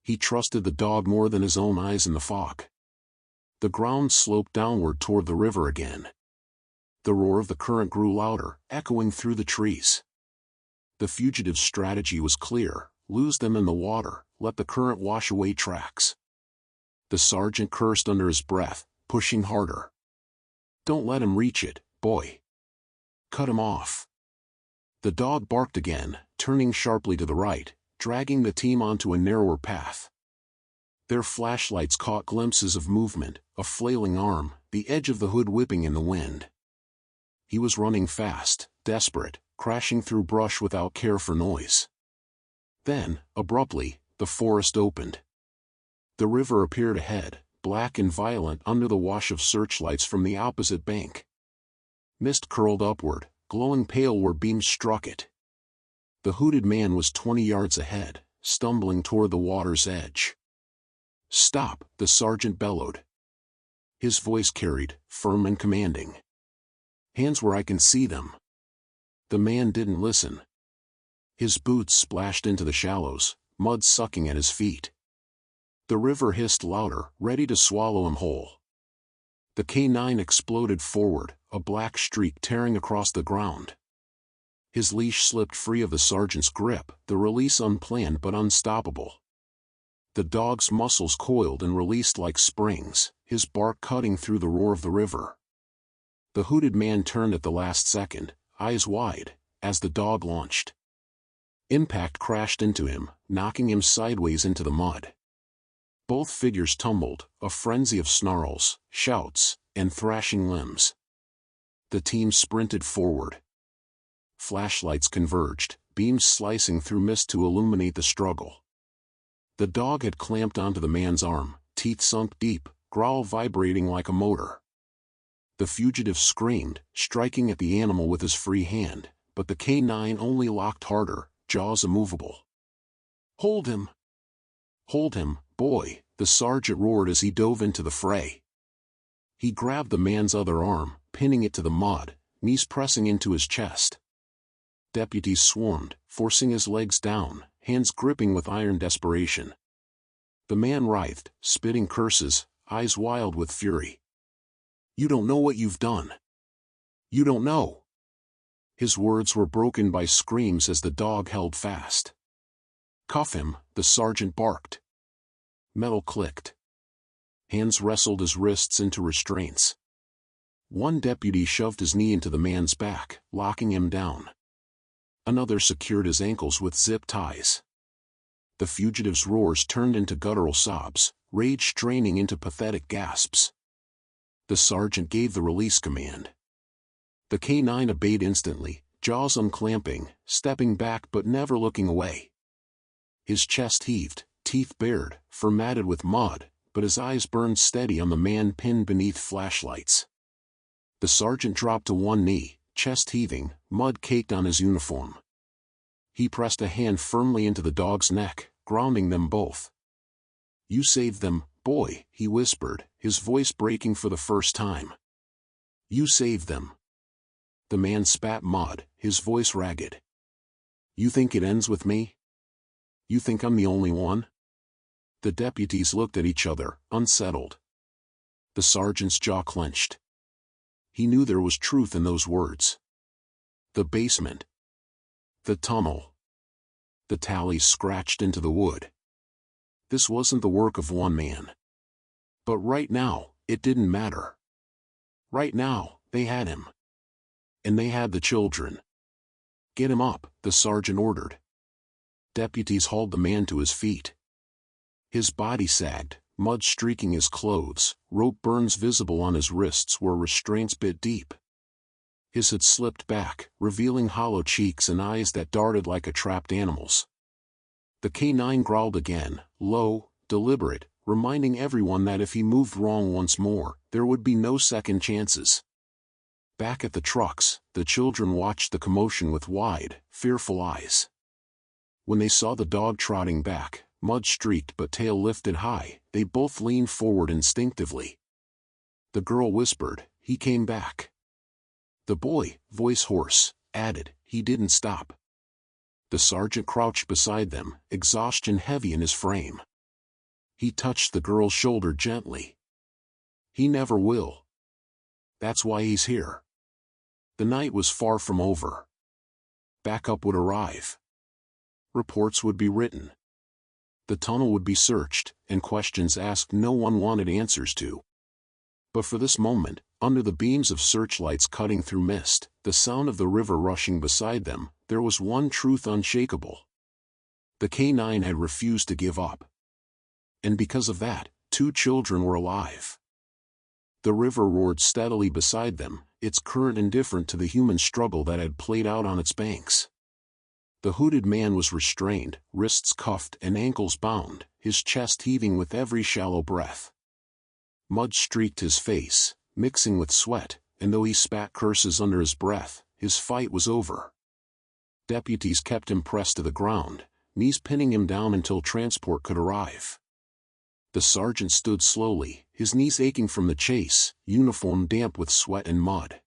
He trusted the dog more than his own eyes in the fog. The ground sloped downward toward the river again. The roar of the current grew louder, echoing through the trees. The fugitive's strategy was clear: lose them in the water, let the current wash away tracks. The sergeant cursed under his breath, pushing harder. "Don't let him reach it, boy. Cut him off." The dog barked again, turning sharply to the right, dragging the team onto a narrower path. Their flashlights caught glimpses of movement, a flailing arm, the edge of the hood whipping in the wind. He was running fast, desperate, crashing through brush without care for noise. Then, abruptly, the forest opened. The river appeared ahead, black and violent under the wash of searchlights from the opposite bank. Mist curled upward, glowing pale where beams struck it. The hooded man was 20 yards ahead, stumbling toward the water's edge. "Stop," the sergeant bellowed. His voice carried, firm and commanding. "Hands where I can see them." The man didn't listen. His boots splashed into the shallows, mud sucking at his feet. The river hissed louder, ready to swallow him whole. The canine exploded forward, a black streak tearing across the ground. His leash slipped free of the sergeant's grip, the release unplanned but unstoppable. The dog's muscles coiled and released like springs, his bark cutting through the roar of the river. The hooded man turned at the last second, eyes wide, as the dog launched. Impact crashed into him, knocking him sideways into the mud. Both figures tumbled, a frenzy of snarls, shouts, and thrashing limbs. The team sprinted forward. Flashlights converged, beams slicing through mist to illuminate the struggle. The dog had clamped onto the man's arm, teeth sunk deep, growl vibrating like a motor. The fugitive screamed, striking at the animal with his free hand, but the canine only locked harder, jaws immovable. "Hold him! Hold him, boy," the sergeant roared as he dove into the fray. He grabbed the man's other arm, pinning it to the mud, knees pressing into his chest. Deputies swarmed, forcing his legs down, hands gripping with iron desperation. The man writhed, spitting curses, eyes wild with fury. "You don't know what you've done. You don't know." His words were broken by screams as the dog held fast. "Cuff him," the sergeant barked. Metal clicked. Hands wrestled his wrists into restraints. One deputy shoved his knee into the man's back, locking him down. Another secured his ankles with zip ties. The fugitive's roars turned into guttural sobs, rage straining into pathetic gasps. The sergeant gave the release command. The K-9 obeyed instantly, jaws unclamping, stepping back but never looking away. His chest heaved, teeth bared, formatted with mud, but his eyes burned steady on the man pinned beneath flashlights. The sergeant dropped to one knee, chest heaving, mud caked on his uniform. He pressed a hand firmly into the dog's neck, grounding them both. "You saved them, boy," he whispered, his voice breaking for the first time. "You saved them." The man spat mud, his voice ragged. "You think it ends with me? You think I'm the only one?" The deputies looked at each other, unsettled. The sergeant's jaw clenched. He knew there was truth in those words. The basement. The tunnel. The tallies scratched into the wood. This wasn't the work of one man. But right now, it didn't matter. Right now, they had him. And they had the children. "Get him up," the sergeant ordered. Deputies hauled the man to his feet. His body sagged, mud streaking his clothes, rope burns visible on his wrists where restraints bit deep. His head slipped back, revealing hollow cheeks and eyes that darted like a trapped animal's. The K-9 growled again, low, deliberate, reminding everyone that if he moved wrong once more, there would be no second chances. Back at the trucks, the children watched the commotion with wide, fearful eyes. When they saw the dog trotting back, mud-streaked but tail lifted high, they both leaned forward instinctively. The girl whispered, "He came back." The boy, voice hoarse, added, "He didn't stop." The sergeant crouched beside them, exhaustion heavy in his frame. He touched the girl's shoulder gently. "He never will. That's why he's here." The night was far from over. Backup would arrive. Reports would be written. The tunnel would be searched, and questions asked no one wanted answers to. But for this moment, under the beams of searchlights cutting through mist, the sound of the river rushing beside them, there was one truth unshakable. The K-9 had refused to give up. And because of that, 2 children were alive. The river roared steadily beside them, its current indifferent to the human struggle that had played out on its banks. The hooded man was restrained, wrists cuffed and ankles bound, his chest heaving with every shallow breath. Mud streaked his face, mixing with sweat, and though he spat curses under his breath, his fight was over. Deputies kept him pressed to the ground, knees pinning him down until transport could arrive. The sergeant stood slowly, his knees aching from the chase, uniform damp with sweat and mud.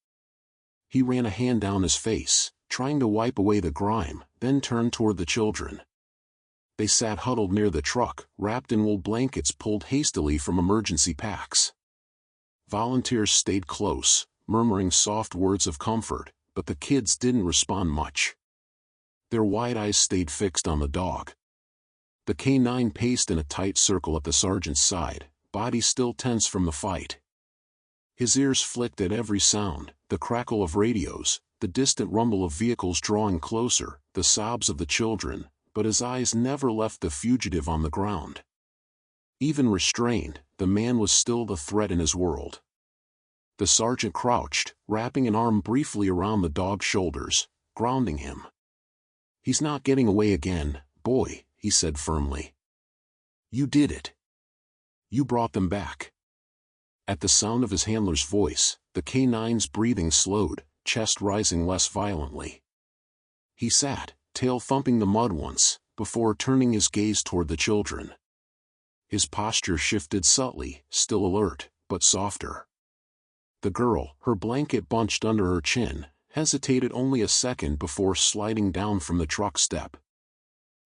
He ran a hand down his face, trying to wipe away the grime, then turned toward the children. They sat huddled near the truck, wrapped in wool blankets pulled hastily from emergency packs. Volunteers stayed close, murmuring soft words of comfort, but the kids didn't respond much. Their wide eyes stayed fixed on the dog. The K-9 paced in a tight circle at the sergeant's side, body still tense from the fight. His ears flicked at every sound, the crackle of radios, the distant rumble of vehicles drawing closer, the sobs of the children, but his eyes never left the fugitive on the ground. Even restrained, the man was still the threat in his world. The sergeant crouched, wrapping an arm briefly around the dog's shoulders, grounding him. "He's not getting away again, boy," he said firmly. "You did it. You brought them back." At the sound of his handler's voice, the K-9's breathing slowed, chest rising less violently. He sat, tail thumping the mud once, before turning his gaze toward the children. His posture shifted subtly, still alert, but softer. The girl, her blanket bunched under her chin, hesitated only a second before sliding down from the truck step.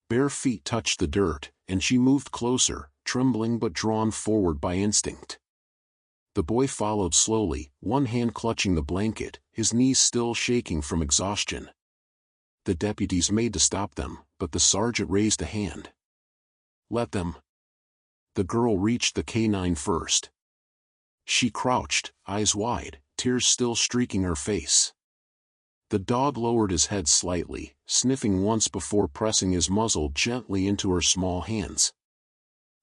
Bare feet touched the dirt, and she moved closer, trembling but drawn forward by instinct. The boy followed slowly, one hand clutching the blanket, his knees still shaking from exhaustion. The deputies made to stop them, but the sergeant raised a hand. Let them. The girl reached the canine first. She crouched, eyes wide, tears still streaking her face. The dog lowered his head slightly, sniffing once before pressing his muzzle gently into her small hands.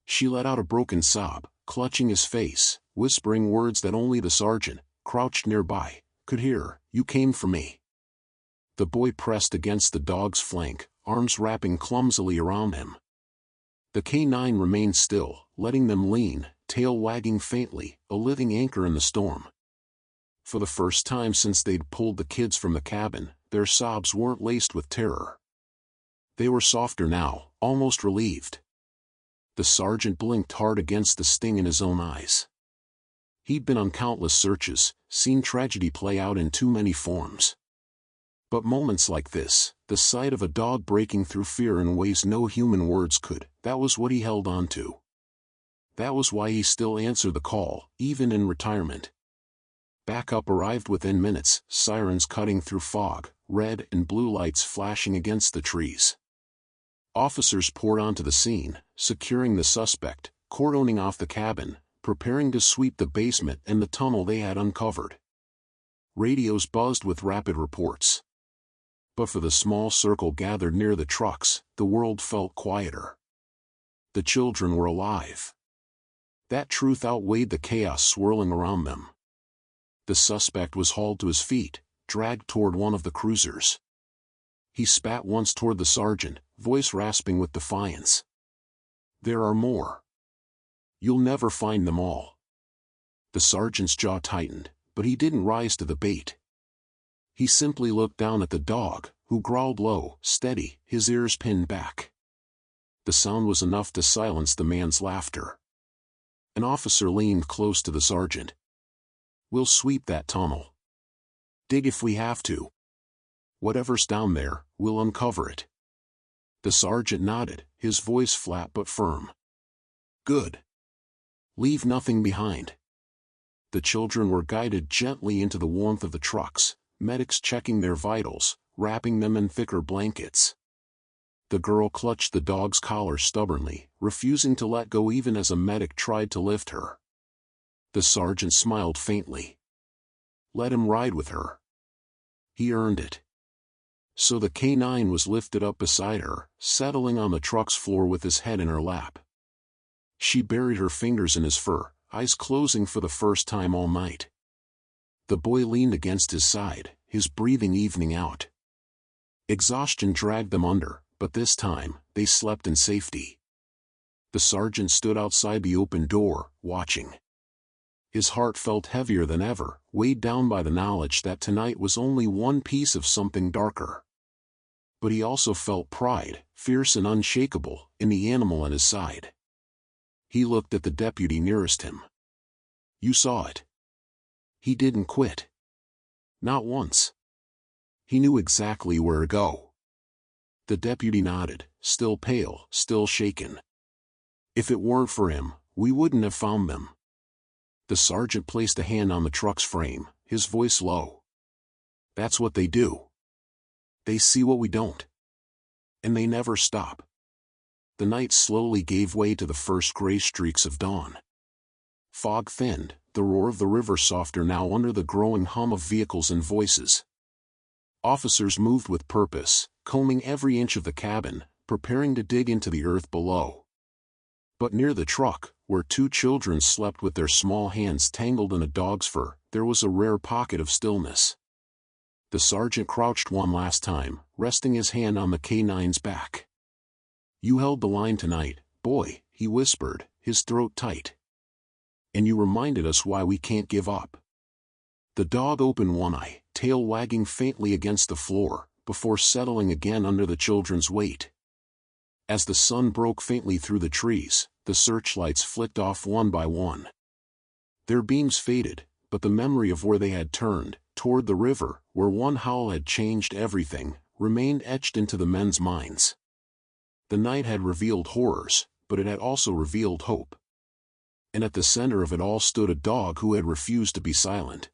She let out a broken sob, clutching his face, whispering words that only the sergeant, crouched nearby, could hear. "You came for me." The boy pressed against the dog's flank, arms wrapping clumsily around him. The canine remained still, letting them lean, tail wagging faintly, a living anchor in the storm. For the first time since they'd pulled the kids from the cabin, their sobs weren't laced with terror. They were softer now, almost relieved. The sergeant blinked hard against the sting in his own eyes. He'd been on countless searches, seen tragedy play out in too many forms. But moments like this, the sight of a dog breaking through fear in ways no human words could, that was what he held on to. That was why he still answered the call, even in retirement. Backup arrived within minutes, sirens cutting through fog, red and blue lights flashing against the trees. Officers poured onto the scene, securing the suspect, cordoning off the cabin, preparing to sweep the basement and the tunnel they had uncovered. Radios buzzed with rapid reports. But for the small circle gathered near the trucks, the world felt quieter. The children were alive. That truth outweighed the chaos swirling around them. The suspect was hauled to his feet, dragged toward one of the cruisers. He spat once toward the sergeant, voice rasping with defiance. "There are more. You'll never find them all." The sergeant's jaw tightened, but he didn't rise to the bait. He simply looked down at the dog, who growled low, steady, his ears pinned back. The sound was enough to silence the man's laughter. An officer leaned close to the sergeant. "We'll sweep that tunnel. Dig if we have to. Whatever's down there, we'll uncover it." The sergeant nodded, his voice flat but firm. "Good. Leave nothing behind." The children were guided gently into the warmth of the trucks, medics checking their vitals, wrapping them in thicker blankets. The girl clutched the dog's collar stubbornly, refusing to let go even as a medic tried to lift her. The sergeant smiled faintly. Let him ride with her. He earned it. So the canine was lifted up beside her, settling on the truck's floor with his head in her lap. She buried her fingers in his fur, eyes closing for the first time all night. The boy leaned against his side, his breathing evening out. Exhaustion dragged them under, but this time, they slept in safety. The sergeant stood outside the open door, watching. His heart felt heavier than ever, weighed down by the knowledge that tonight was only one piece of something darker. But he also felt pride, fierce and unshakable, in the animal at his side. He looked at the deputy nearest him. "You saw it. He didn't quit. Not once. He knew exactly where to go." The deputy nodded, still pale, still shaken. "If it weren't for him, we wouldn't have found them." The sergeant placed a hand on the truck's frame, his voice low. "That's what they do. They see what we don't. And they never stop." The night slowly gave way to the first gray streaks of dawn. Fog thinned, the roar of the river softer now under the growing hum of vehicles and voices. Officers moved with purpose, combing every inch of the cabin, preparing to dig into the earth below. But near the truck, where two children slept with their small hands tangled in a dog's fur, there was a rare pocket of stillness. The sergeant crouched one last time, resting his hand on the canine's back. "You held the line tonight, boy," he whispered, his throat tight. "And you reminded us why we can't give up." The dog opened one eye, tail wagging faintly against the floor, before settling again under the children's weight. As the sun broke faintly through the trees, the searchlights flicked off one by one. Their beams faded, but the memory of where they had turned, toward the river, where one howl had changed everything, remained etched into the men's minds. The night had revealed horrors, but it had also revealed hope. And at the center of it all stood a dog who had refused to be silent.